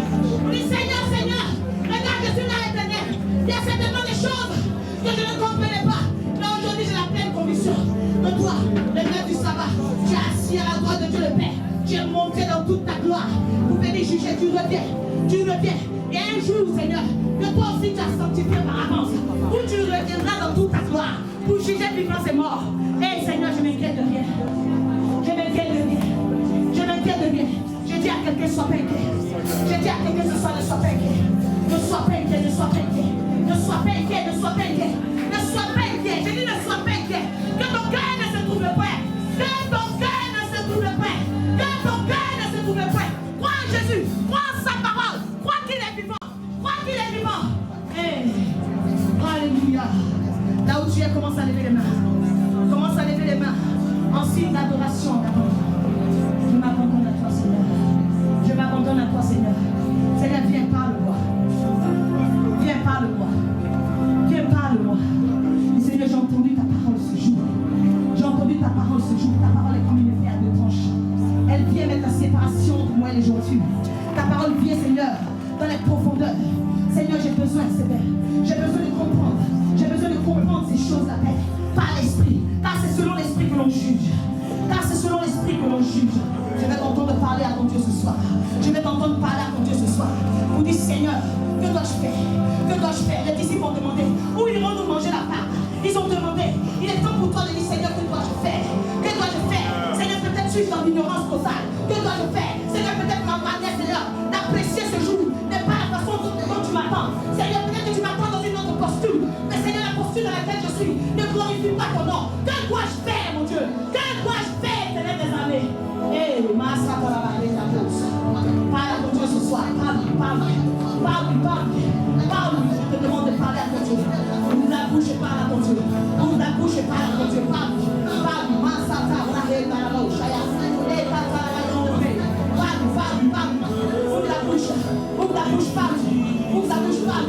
Dis Seigneur, Seigneur, regarde, je suis là, Éternel. Il y a certainement des choses que je ne comprenais pas. Mais aujourd'hui, j'ai la pleine conviction de toi, le maître du sabbat. Tu es assis à la droite de Dieu le Père. Tu es monté dans toute ta gloire. Vous venez juger, tu reviens. Tu reviens. Et un jour, Seigneur, que toi aussi tu as sanctifié par avance, où tu reviendras dans toute ta gloire pour juger vivants et morts. Et Seigneur, je m'inquiète de rien. Je m'inquiète de rien. Je m'inquiète de rien. Je dis à quelqu'un, sois pas inquiet. Je dis à quelqu'un ce soir, ne sois pas inquiet. Ne sois pas inquiet, ne sois pas inquiet. Ne sois pas inquiet, ne sois pas inquiet. Ne sois pas inquiet. Je dis ne sois pas inquiet. Que ton cœur ne se trouve pas. Que ton cœur ne se trouve pas. Que ton cœur ne se trouve pas. Crois en Jésus. Crois en sa parole. Crois qu'il est vivant. Crois qu'il est vivant. Hey. séparation entre moi et les gentils. Ta parole vient, Seigneur, dans les profondeurs. Seigneur, j'ai besoin, Seigneur. J'ai besoin de comprendre. J'ai besoin de comprendre ces choses-là, Père, par l'esprit. Car c'est selon l'esprit que l'on juge. Car c'est selon l'esprit que l'on juge. Je vais t'entendre parler à ton Dieu ce soir. Je vais t'entendre parler à ton Dieu ce soir. Vous dites, Seigneur, que dois-je faire? Que dois-je faire? Les disciples ont demandé, où irons nous manger la part? Ils ont demandé, il est temps pour toi de dire, Seigneur, que dois-je faire? Que dois-je faire? Seigneur, peut-être suis-je dans l'ignorance totale. Que dois-je faire? Seigneur, peut-être ma manière, Seigneur, d'apprécier ce jour n'est pas la façon dont tu m'attends. Seigneur, peut-être que tu m'attends dans une autre posture. Mais Seigneur, la posture dans laquelle je suis ne glorifie pas ton nom. Que dois-je faire, mon Dieu? Que dois-je faire, Seigneur des armées? Parle à ton Dieu ce soir. Parle. Je te demande de parler à ton Dieu. Ouvre la bouche et parle à ton Dieu. Ouvre la bouche et parle à ton Dieu. Parle. Ouvre la bouche, parle.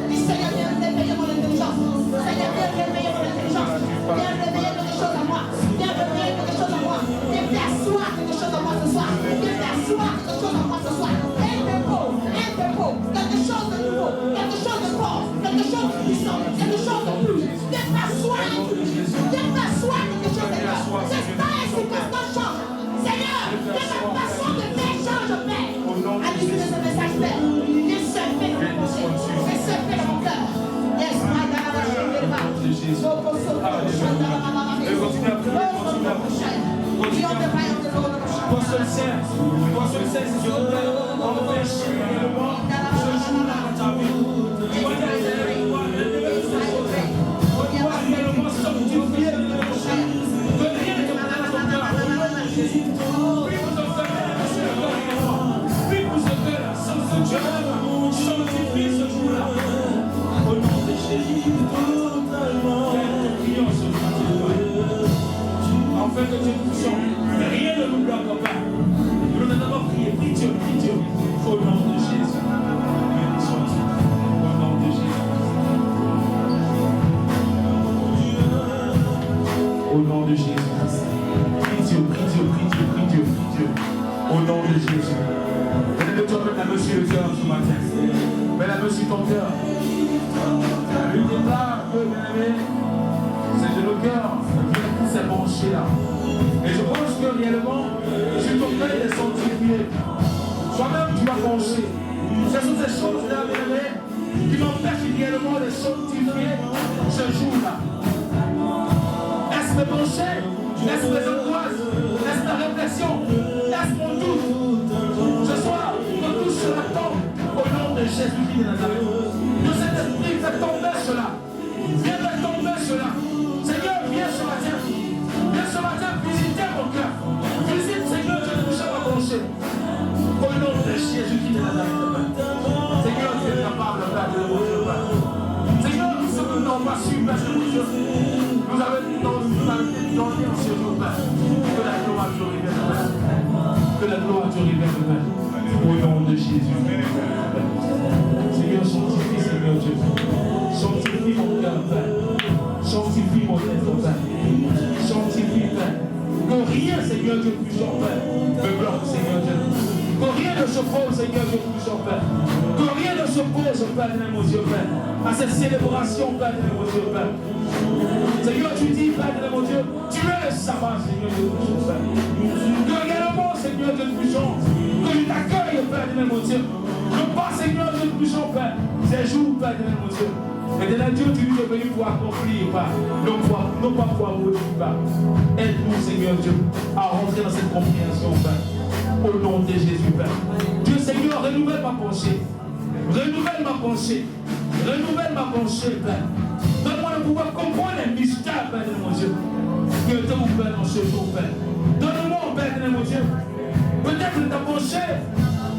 Dis, Seigneur, viens réveiller mon intelligence. Seigneur, viens réveiller mon intelligence. Viens réveiller quelque chose en moi. Viens réveiller quelque chose en moi. Viens faire asseoir quelque chose en moi ce soir. Viens faire asseoir quelque chose en moi ce soir. Un dépôt. Quelque chose de nouveau. Quelque chose de fort. Quelque chose de puissant. Quelque chose de plus. Viens faire asseoir quelque chose de fort. J'espère et circonstance change. Seigneur, que ma façon de faire change, Père. À l'issue de ce message, Père, viens se faire dans mon pensée. Viens se faire dans mon cœur. Yes, my God, Toi seul sais, c'est ton Père, empêche réellement ce jour-là dans ta vie. Toi réellement sanctifier le prochain. Que rien ne te prenne ton cœur. Prie pour ce cœur, sans ce Dieu, sanctifie ce jour-là. Au nom de Jésus, prions ce jour-là. Afin que Dieu nous chante. Rien ne nous bloque pas. Nous n'avons d'abord prié. Prie Dieu. Au nom de Jésus. Au nom de Jésus. Au nom de Jésus. Prie Dieu. Au nom de Jésus. Venez toi-même la main sur le cœur ce matin. Mets la main sur ton cœur. La lutte est là, bien-aimé. C'est de nos cœurs. Viens s'est branché là. Et je pense que réellement, sur ton cœur, il est sanctifié. Toi-même, tu vas pencher. Ce sont ces choses-là, bien-aimé, qui m'empêchent réellement de sanctifier ce jour-là. Laisse me pencher, laisse mes angoisses, laisse ta réflexion, laisse mon doute. Ce soir, que tout sera tombe au nom de Jésus-Christ de Nazareth. Que cet esprit fait tomber cela. Viens faire tomber cela. Seigneur, viens ce matin. Viens ce matin visiter mon cœur. Visite, Seigneur, je ne bouge pas pencher. Au nom de Jésus-Christ de Nazareth. Seigneur, tu es capable, Père de mon Dieu. Seigneur, nous sommes qui n'ont pas su, Père de mon Dieu. Nous avons été donné en ce jour, Père. Que la gloire te révèle, Père. Que la gloire te révèle, Père. Au nom de Jésus. Seigneur, sanctifie, Seigneur Dieu. Sanctifie mon cœur, Père. Sanctifie mon être, Père. Sanctifie, Père. Que rien, Seigneur Dieu, puissant, Père, me bloque, Seigneur Dieu. Que rien ne s'oppose, Seigneur Dieu, puissant, Père. Que rien ne s'oppose, Père, de mon Dieu, Père, à cette célébration, Père, de mon Dieu, Père. Seigneur, tu dis, Père, de mon Dieu, tu es le sabbat, Seigneur Dieu, puissant, Père. Que également, Seigneur Dieu, puissant, que je t'accueille, Père, de mon Dieu. Non pas, Seigneur Dieu, puissant, Père, ces jours, Père, de mon Dieu. Et de là, Dieu, tu es venu pour accomplir, Père. Non pas pour aboutir, Père. Aide-nous, Seigneur Dieu, à rentrer dans cette compréhension, Père. Au nom de Jésus, Père. Dieu, Seigneur, renouvelle ma pensée. Renouvelle ma pensée. Renouvelle ma pensée, Père. Donne-moi le pouvoir comprendre les mystères, Père de mon Dieu, que tu as ouvert dans ce jour, Père. Donne-moi, Père de mon Dieu. Peut-être ta pensée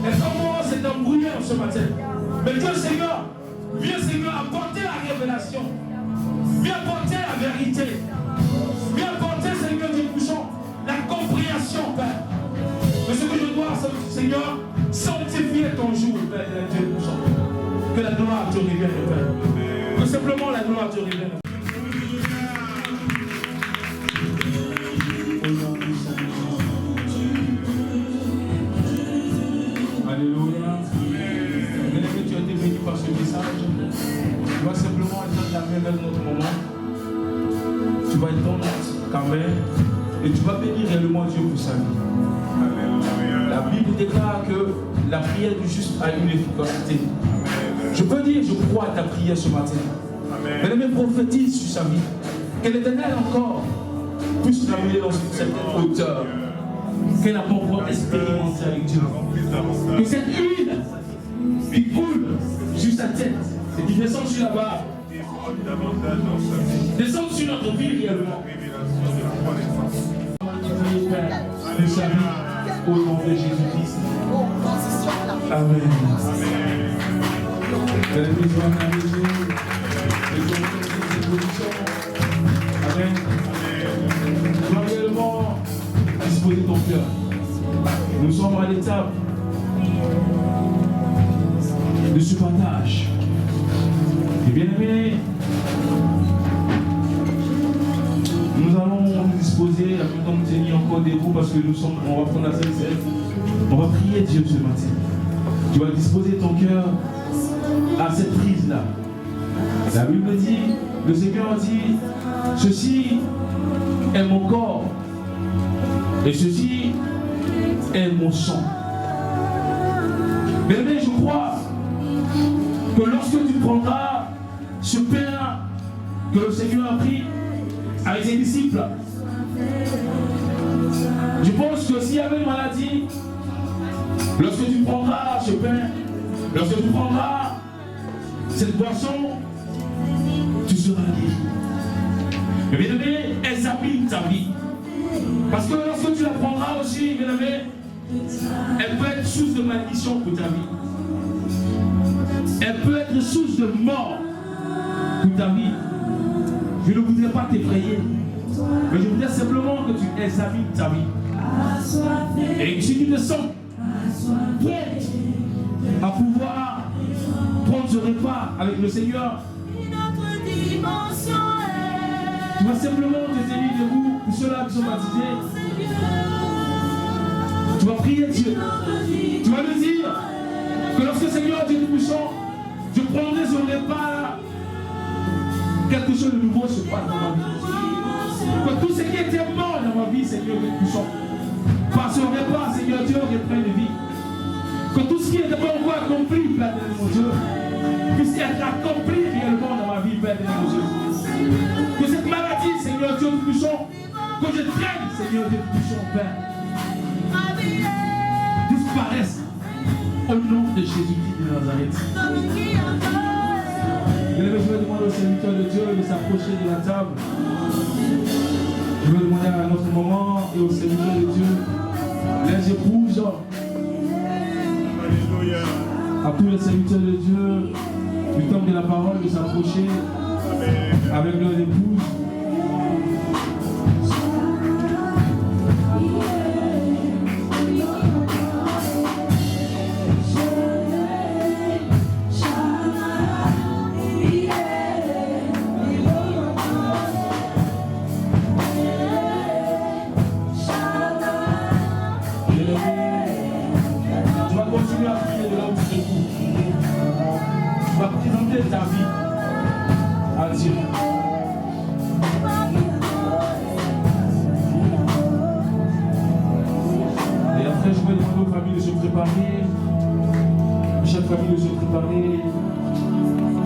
est comment c'est embrouillé ce matin. Mais Dieu, Seigneur, viens, Seigneur, apporter la révélation. Viens apporter la vérité. Viens apporter, Seigneur Dieu puissant, la compréhension, Père. Mais ce que je dois, Seigneur, sanctifier ton jour, Père Dieu puissant. Que la gloire te révèle, Père. Que simplement la gloire te révèle. Au nom du Seigneur. vers notre moment, tu vas étendre ta main et tu vas bénir réellement Dieu pour sa vie. La Bible déclare que la prière du juste a une efficacité. Je peux dire, je crois à ta prière ce matin. Bien-aimé, prophétise sur sa vie. Que l'Éternel encore puisse l'amener dans cette hauteur qu'elle n'a pas encore expérimenté avec Dieu. Que cette huile qui coule sur sa tête et qui descend sur la barre, descend sur notre vie réellement. Nous saluons au nom de Jésus-Christ. Amen. Amen. Tu vas réellement disposer ton cœur. Nous sommes à l'étape de ce partage. Et bien aimé, nous allons nous disposer à tout nous tenir encore debout parce que on va prendre la scène. On va prier Dieu ce matin. Tu vas disposer ton cœur à cette prise-là. La Bible dit, le Seigneur dit, ceci est mon corps et ceci est mon sang. Mais je crois que lorsque tu prendras ce pain que le Seigneur a pris avec ses disciples, je pense que s'il y avait une maladie, lorsque tu prendras ce pain, lorsque tu prendras cette boisson, tu seras guéri. Mais bien aimé, examine ta vie. Parce que lorsque tu la prendras aussi, bien aimé, elle peut être source de malédiction pour ta vie. Elle peut être source de mort pour ta vie. Je ne voudrais pas t'effrayer, mais je voudrais simplement que tu examines ta vie. Et si tu te sens prêt à pouvoir prendre ce repas avec le Seigneur, tu vas simplement te tenir debout pour ceux-là qui sont baptisés. Tu vas prier Dieu. Tu vas lui dire que lorsque Seigneur Dieu Tout-Puissant, je prendrai ce repas, quelque chose de nouveau se passe dans ma vie. Que tout ce qui était mort dans ma vie, Seigneur Dieu Tout-Puissant, par ce repas, Seigneur Dieu, reprenne de vie. Que tout ce qui n'était pas encore accompli, Père de mon Dieu, puisse être accompli réellement dans ma vie, Père de mon Dieu. Que cette maladie, Seigneur Dieu Tout-Puissant, que je traîne, Seigneur Dieu Tout-Puissant, Père, disparaisse au nom de Jésus-Christ de Nazareth. Je vais demander au serviteur de Dieu de s'approcher de la table. Je vais demander à notre maman et au serviteur de Dieu, les épouses, à tous les serviteurs de Dieu, du temps de la parole, de s'approcher avec leurs épouses. Ta vie à Dieu. Et après, je vais demander aux familles de se préparer. Chaque famille de se préparer.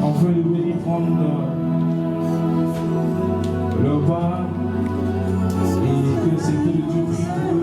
Enfin, de venir prendre leur part. Et que le Seigneur de Dieu prie pour eux.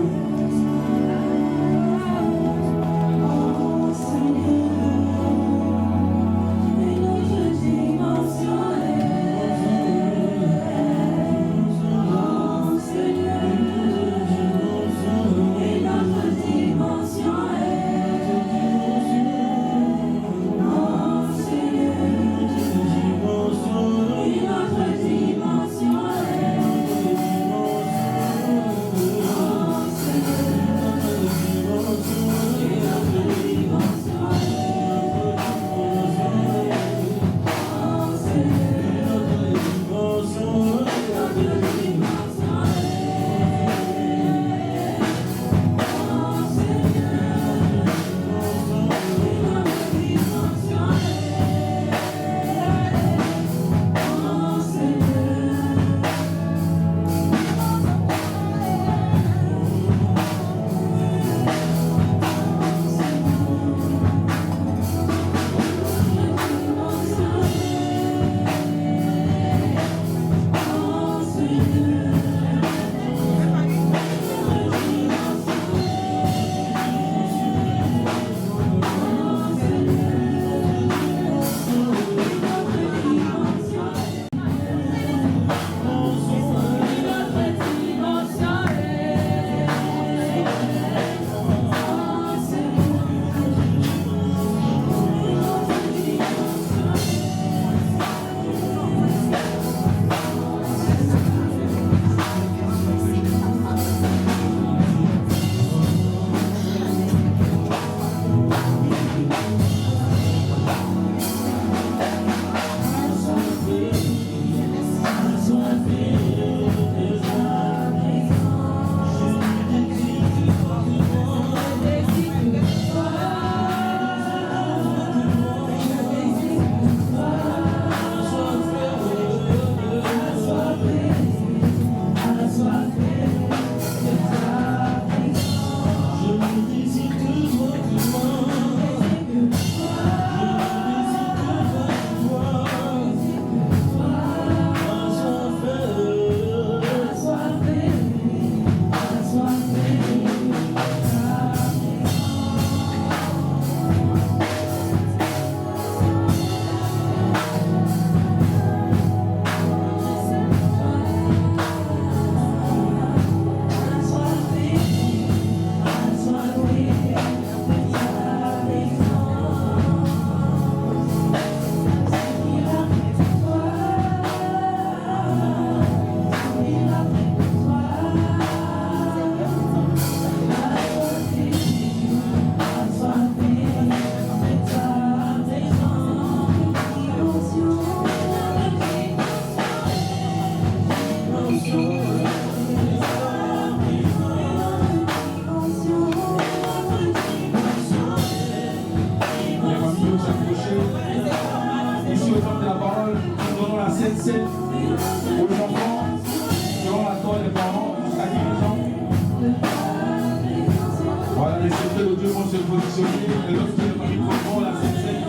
Sainte-Seine aux enfants qui ont l'accord des parents jusqu'à 15 ans. Voilà, les serviteurs de Dieu vont se positionner et lorsque les familles vont la Sainte-Seine,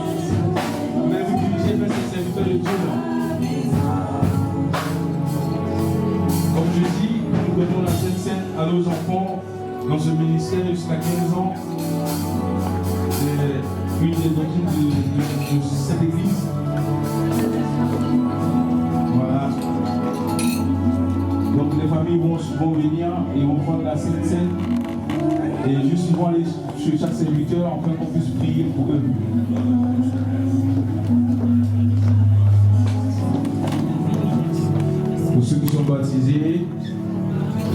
vous allez vous diriger vers ces serviteurs de Dieu là. Comme je dis, nous donnons la Sainte-Seine à nos enfants dans ce ministère jusqu'à 15 ans. C'est une des doctrines de cette église. Voilà. Donc les familles vont venir et vont prendre la Sainte-Seine. Et juste ils vont aller chez chaque serviteur afin qu'on puisse prier pour eux. Pour ceux qui sont baptisés,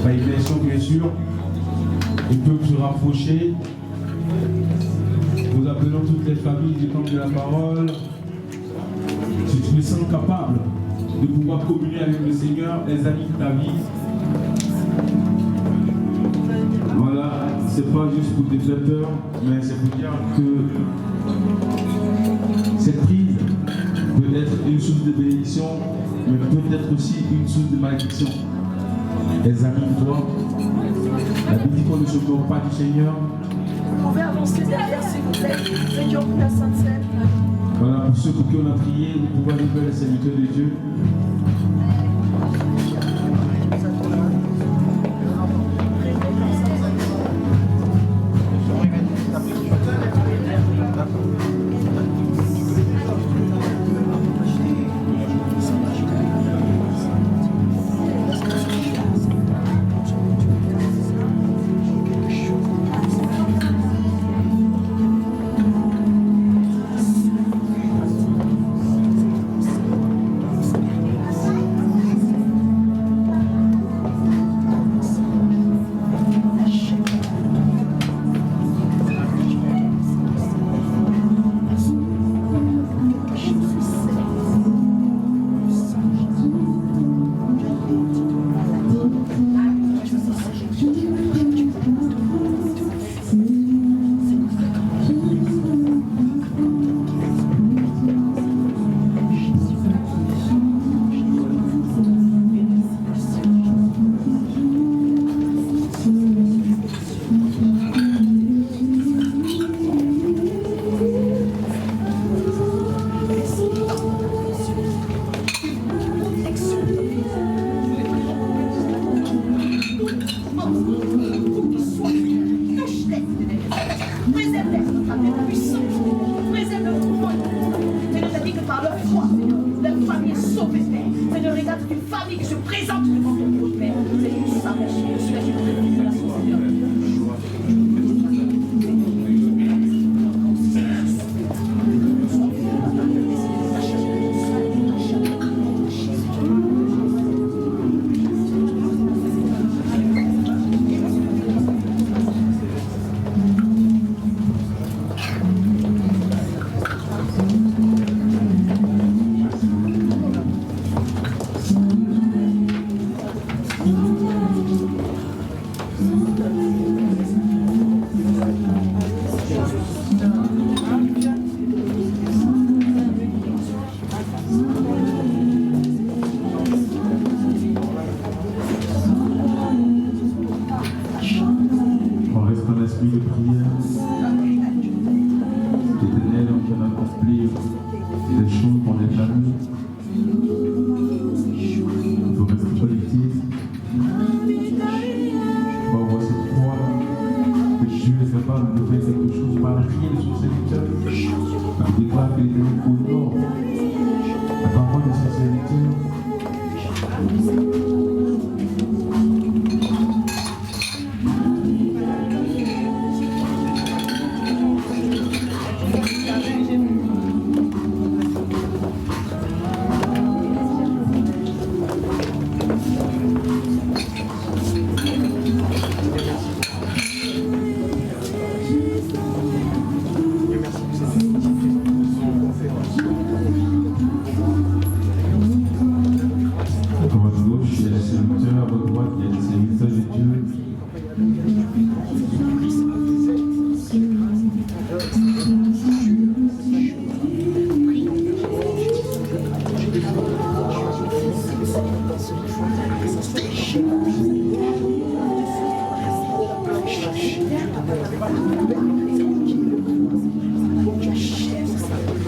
par immersion bien sûr, ils peuvent se rapprocher. Nous appelons toutes les familles du camp de la parole. Si tu te sens capable de pouvoir communier avec le Seigneur, les amis de ta vie, voilà, c'est pas juste pour te faire peur, mais c'est pour dire que cette prise peut être une source de bénédiction, mais peut être aussi une source de malédiction. Examine-toi. La Bible dit qu'on ne se moque pas du Seigneur. Vous pouvez avancer derrière s'il vous plaît, ceux qui ont pris la Sainte-Seine. Voilà, pour ceux pour qui on a prié, vous pouvez aller vers les serviteurs de Dieu.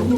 Les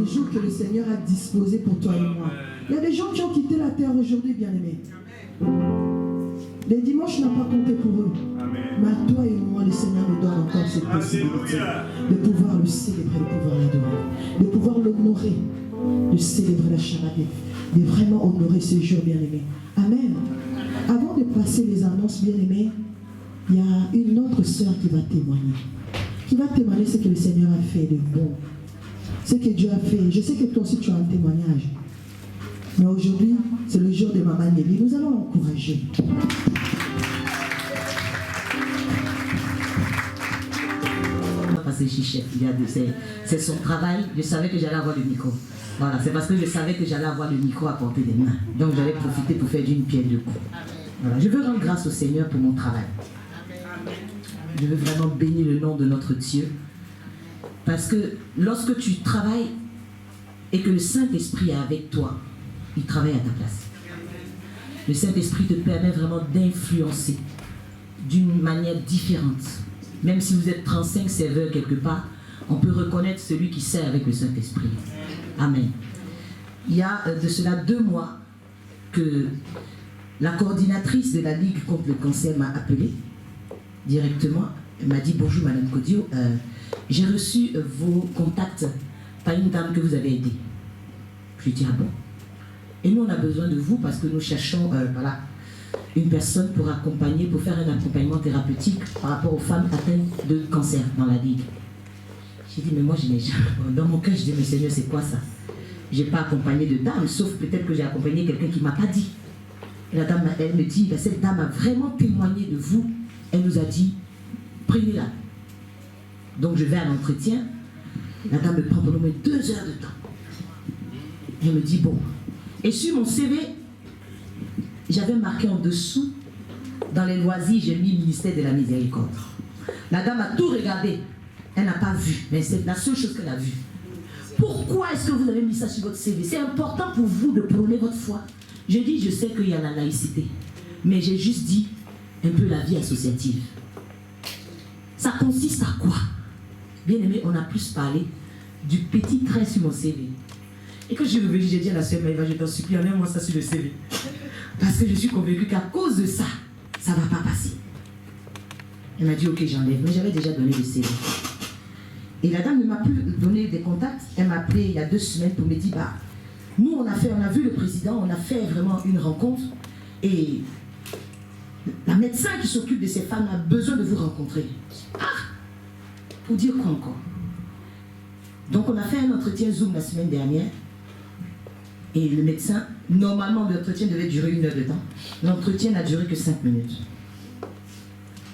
jours que le Seigneur a disposés pour toi et moi. Il y a des gens qui ont quitté la terre aujourd'hui, bien-aimés. Les dimanches n'ont pas compté pour eux. Mais à toi et moi, le Seigneur nous donne encore cette possibilité de pouvoir le célébrer, de pouvoir l'adorer, de pouvoir l'honorer, de célébrer la charité, de vraiment honorer ce jour, bien-aimés. Amen. Avant de passer les annonces, bien-aimés, il y a une autre sœur qui va témoigner. Qui va témoigner ce que le Seigneur a fait de bon. Ce que Dieu a fait. Je sais que toi aussi tu as un témoignage. Mais aujourd'hui, c'est le jour de Maman Nelly. Nous allons l'encourager. Parce que c'est son travail. Je savais que j'allais avoir le micro. Voilà, c'est parce que je savais que j'allais avoir le micro à portée des mains. Donc j'allais profiter pour faire d'une pierre deux coups. Voilà, je veux rendre grâce au Seigneur pour mon travail. Je veux vraiment bénir le nom de notre Dieu. Parce que lorsque tu travailles et que le Saint-Esprit est avec toi, il travaille à ta place. Le Saint-Esprit te permet vraiment d'influencer d'une manière différente. Même si vous êtes 35 serveurs quelque part, on peut reconnaître celui qui sert avec le Saint-Esprit. Amen. Il y a de cela 2 mois que la coordinatrice de la Ligue contre le cancer m'a appelé directement. Elle m'a dit: bonjour Madame Kodio, j'ai reçu vos contacts par une dame que vous avez aidée. Je lui ai dit: ah bon? Et nous on a besoin de vous parce que nous cherchons voilà, une personne pour accompagner, pour faire un accompagnement thérapeutique par rapport aux femmes atteintes de cancer dans la Ligue. J'ai dit: mais moi je n'ai jamais... Dans mon cœur je dis: mais Seigneur, c'est quoi ça? Je n'ai pas accompagné de dame, sauf peut-être que j'ai accompagné quelqu'un qui ne m'a pas dit. Et la dame, elle me dit: cette dame a vraiment témoigné de vous. Elle nous a dit: prenez-la. Donc je vais à l'entretien. La dame me prend pendant 2 heures de temps. Elle me dit: bon. Et sur mon CV, j'avais marqué en dessous, dans les loisirs, j'ai mis ministère de la miséricorde. La dame a tout regardé. Elle n'a pas vu, mais c'est la seule chose qu'elle a vue. Pourquoi est-ce que vous avez mis ça sur votre CV? C'est important pour vous de prôner votre foi. Je dis: je sais qu'il y a la laïcité, mais j'ai juste dit un peu la vie associative. Ça consiste à quoi? Bien aimé, on a plus parlé du petit trait sur mon CV. Et quand je suis revenue, j'ai dit à la sœur Maïva: je t'en supplie, enlève-moi ça sur le CV. Parce que je suis convaincue qu'à cause de ça, ça ne va pas passer. Elle m'a dit: ok, j'enlève. Mais j'avais déjà donné le CV. Et la dame ne m'a plus donné des contacts. Elle m'a appelé il y a 2 semaines pour me dire: bah, nous on a vu le président, on a fait vraiment une rencontre. Et la médecin qui s'occupe de ces femmes a besoin de vous rencontrer. Ah! Pour dire quoi encore? Donc on a fait un entretien Zoom la semaine dernière. Et le médecin, normalement l'entretien devait durer 1 heure de temps. L'entretien n'a duré que 5 minutes.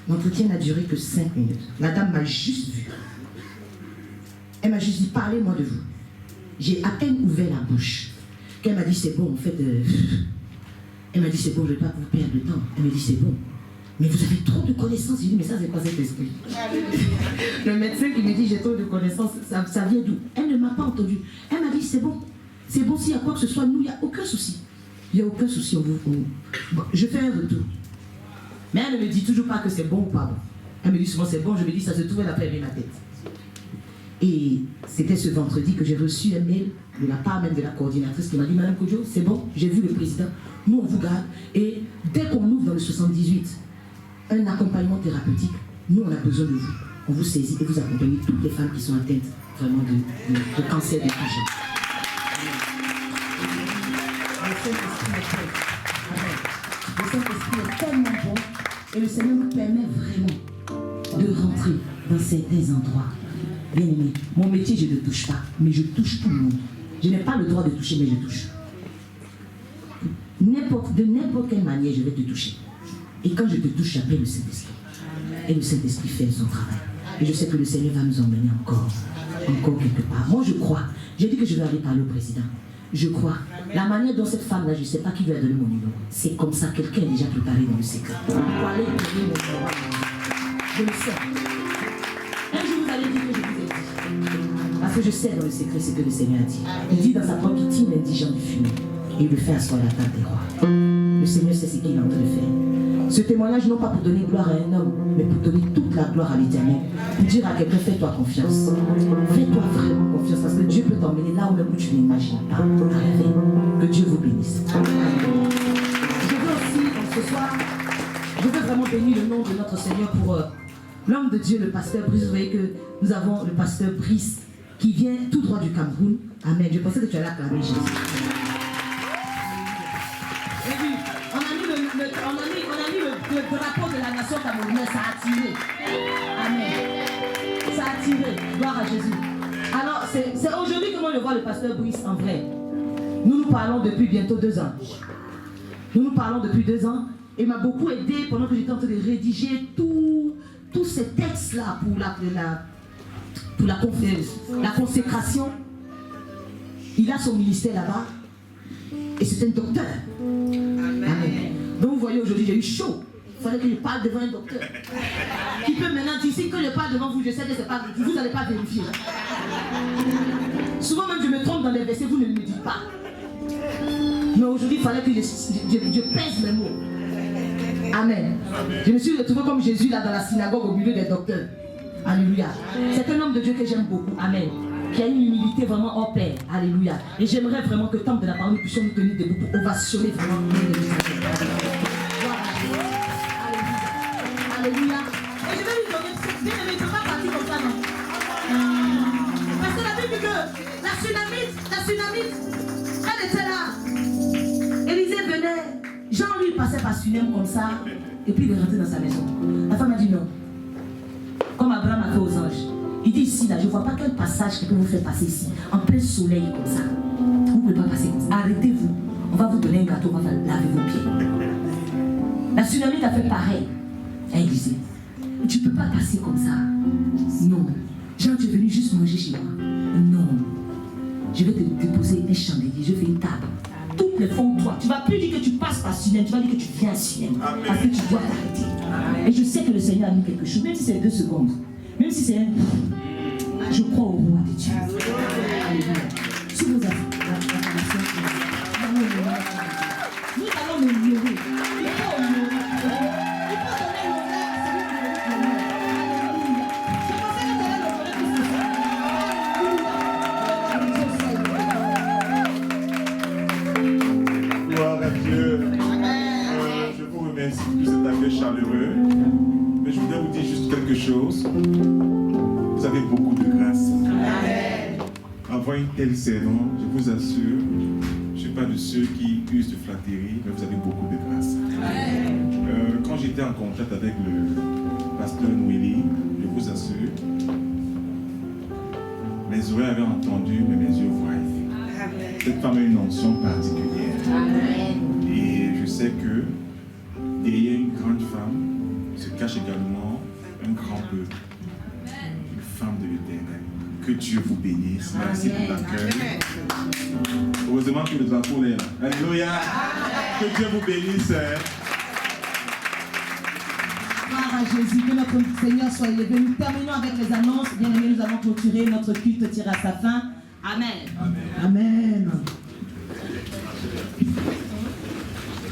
L'entretien n'a duré que 5 minutes. La dame m'a juste vu. Elle m'a juste dit: parlez-moi de vous. J'ai à peine ouvert la bouche. Qu'elle m'a dit: c'est bon, en fait. Elle m'a dit: c'est bon, je ne vais pas vous perdre de temps. Elle m'a dit: c'est bon. Mais vous avez trop de connaissances. J'ai dit: mais ça, c'est quoi cet esprit? Le médecin qui me dit: j'ai trop de connaissances, ça vient d'où? Elle ne m'a pas entendu. Elle m'a dit: c'est bon. C'est bon, s'il y a quoi que ce soit, nous, il n'y a aucun souci. Il n'y a aucun souci. Bon, je fais un retour. Mais elle ne me dit toujours pas que c'est bon ou pas bon. Elle me dit souvent c'est bon, je me dis ça se trouve, elle a pas aimé ma tête. Et c'était ce vendredi que j'ai reçu un mail de la part même de la coordinatrice qui m'a dit, Madame Kodjo, c'est bon, j'ai vu le président, nous on vous garde. Et dès qu'on ouvre dans le 78 un accompagnement thérapeutique, nous on a besoin de vous. On vous saisit et vous accompagnez toutes les femmes qui sont atteintes vraiment de cancer des pigeons. Le Saint-Esprit est tellement bon et le Seigneur nous permet vraiment de rentrer dans certains endroits. Bien aimé, mon métier je ne touche pas, mais je touche tout le monde. Je n'ai pas le droit de toucher, mais je touche. De n'importe quelle manière, je vais te toucher. Et quand je te touche, j'appelle le Saint-Esprit. Et le Saint-Esprit fait son travail. Et je sais que le Seigneur va nous emmener encore quelque part. Moi, je crois. J'ai dit que je vais aller parler au président. Je crois. La manière dont cette femme-là, je ne sais pas qui lui a donné mon numéro. C'est comme ça, quelqu'un a déjà préparé dans le secret. Pour aller donner mon numéro. Je le sais. Un jour, vous allez dire que je vous ai dit. Parce que je sais dans le secret ce que le Seigneur a dit. Il dit dans sa propre qu'il tire l'indigent du fumier. Et il le fait asseoir la table des rois. Le Seigneur sait ce qu'il est en train de faire. Ce témoignage, non pas pour donner gloire à un homme, mais pour donner toute la gloire à l'Éternel. Pour dire à quelqu'un, fais-toi confiance. Fais-toi vraiment confiance, parce que Dieu peut t'emmener là où même tu n'imagines pas. Que Dieu vous bénisse. Je veux aussi, ce soir, je veux vraiment bénir le nom de notre Seigneur pour l'homme de Dieu, le pasteur Brice. Vous voyez que nous avons le pasteur Brice qui vient tout droit du Cameroun. Amen. Je pensais que tu allais acclamer Jésus. Et puis, on a mis le drapeau de la nation camerounaise, ça a attiré. Amen. Ça a attiré. Gloire à Jésus. Alors, c'est aujourd'hui que moi je vois le pasteur Brice en vrai. Nous parlons depuis bientôt 2 ans. Nous parlons depuis 2 ans. Et m'a beaucoup aidé pendant que j'étais en train de rédiger tous ces textes-là pour la consécration. Il a son ministère là-bas. Et c'est un docteur. Amen. Donc vous voyez, aujourd'hui j'ai eu chaud. Il fallait que je parle devant un docteur. Qui peut maintenant dire, si que je parle devant vous, je sais que c'est pas, vous n'allez pas vérifier. Souvent même je me trompe dans les versets, vous ne me dites pas. Mais aujourd'hui il fallait que je pèse mes mots. Amen. Je me suis retrouvé comme Jésus là dans la synagogue au milieu des docteurs. Alléluia. C'est un homme de Dieu que j'aime beaucoup. Amen. Qui a une humilité vraiment hors pair. Alléluia. Et j'aimerais vraiment que tant de la parole nous puissions nous tenir debout pour ovationner vraiment le Alléluia. Et je vais lui donner ce bien aimé, il ne peut pas partir comme ça, non. Parce que la Bible dit que la tsunamite, elle était là. Élisée venait, Jean lui passait par Sunem comme ça, et puis il est rentré dans sa maison. La femme a dit non. Comme Abraham a fait aux anges. Il dit ici, là, je ne vois pas quel passage qui peut vous faire passer ici, en plein soleil comme ça. Vous ne pouvez pas passer comme ça. Arrêtez-vous. On va vous donner un gâteau, on va laver vos pieds. La tsunami a fait pareil. Elle disait, tu ne peux pas passer comme ça. Non. Jean, tu es venu juste manger chez moi. Non. Je vais te déposer un chandelier, je fais une table. Toutes les fois où toi, tu ne vas plus dire que tu passes par Sunem, tu vas dire que tu viens à Sunem. Parce que tu dois t'arrêter. Et je sais que le Seigneur a mis quelque chose, même si c'est 2 secondes. Même si c'est un... Je crois au roi de Dieu. Alléluia. Si vous avez nous allons nous honorer. Il faut honorer. Il faut donner l'honneur à celui qui le honoré. Alléluia. Je pensais que tu allais l'honorer plus. Gloire à Dieu. Je vous remercie pour cet accueil chaleureux. Mais je voudrais vous dire juste quelque chose. Vous avez beaucoup de grâce. Amen. Avoir une telle saison, je vous assure, je ne suis pas de ceux qui usent de flatterie, mais vous avez beaucoup de grâce. Quand j'étais en contact avec le pasteur Noélie, je vous assure, mes oreilles avaient entendu, mais mes yeux voyaient. Cette femme a une onction particulière. Amen. Et je sais que derrière une grande femme se cache également un grand peuple. Femme de l'Éternel. Que Dieu vous bénisse. Merci pour l'accueil. Heureusement que le drapeau est là. Alléluia. Que Dieu vous bénisse. Gloire à Jésus, que notre Seigneur soit élevé. Nous terminons avec les annonces. Bien aimés, nous allons clôturer. Notre culte tire à sa fin. Amen. Amen.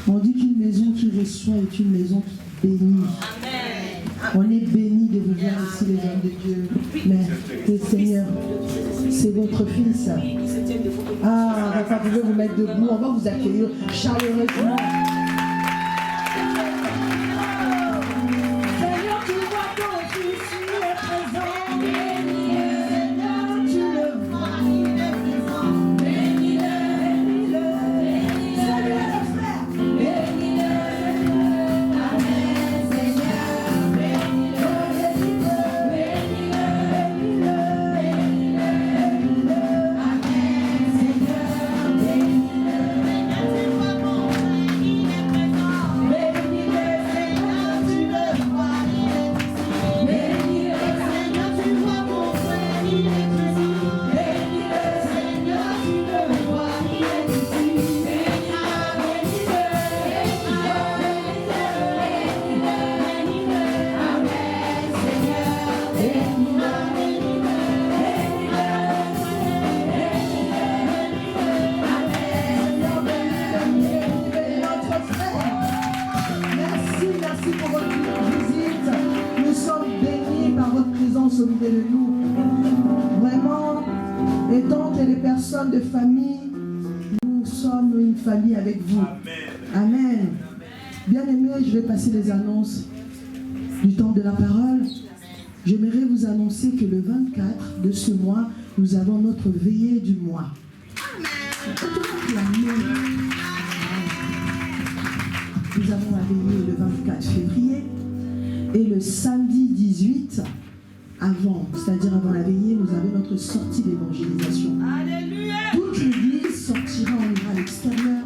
On dit qu'une maison qui reçoit est une maison qui bénit. Amen. On est béni de vous voir ici, les hommes de Dieu. Mais le Seigneur, c'est votre fils. Ah, enfin, vous pouvez vous mettre debout. On va vous accueillir chaleureusement. Seigneur, tu vois ton fils, il est présent. Seigneur, tu le vois, il est présent. Bénis-le. Salut le frère. Bénis-le. Amen, Seigneur. Bénis-le. Merci pour votre visite. Nous sommes bénis par votre présence au milieu de nous. Vraiment, les tantes et les personnes de famille, nous sommes une famille avec vous. Amen. Bien-aimés, je vais passer les annonces du temps de la parole. J'aimerais vous annoncer que le 24 de ce mois, nous avons notre veillée du mois. Nous avons la veillée le 24 février et le samedi 18, c'est-à-dire avant la veillée, nous avons notre sortie d'évangélisation. Toute l'église sortira, on ira à l'extérieur.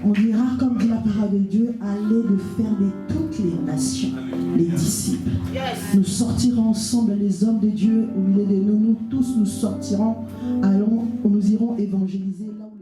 On dira, comme dit la parole de Dieu, allez de faire de toutes les nations, les disciples. Nous sortirons ensemble, les hommes de Dieu, au milieu de nous, nous tous nous sortirons, nous irons évangéliser là où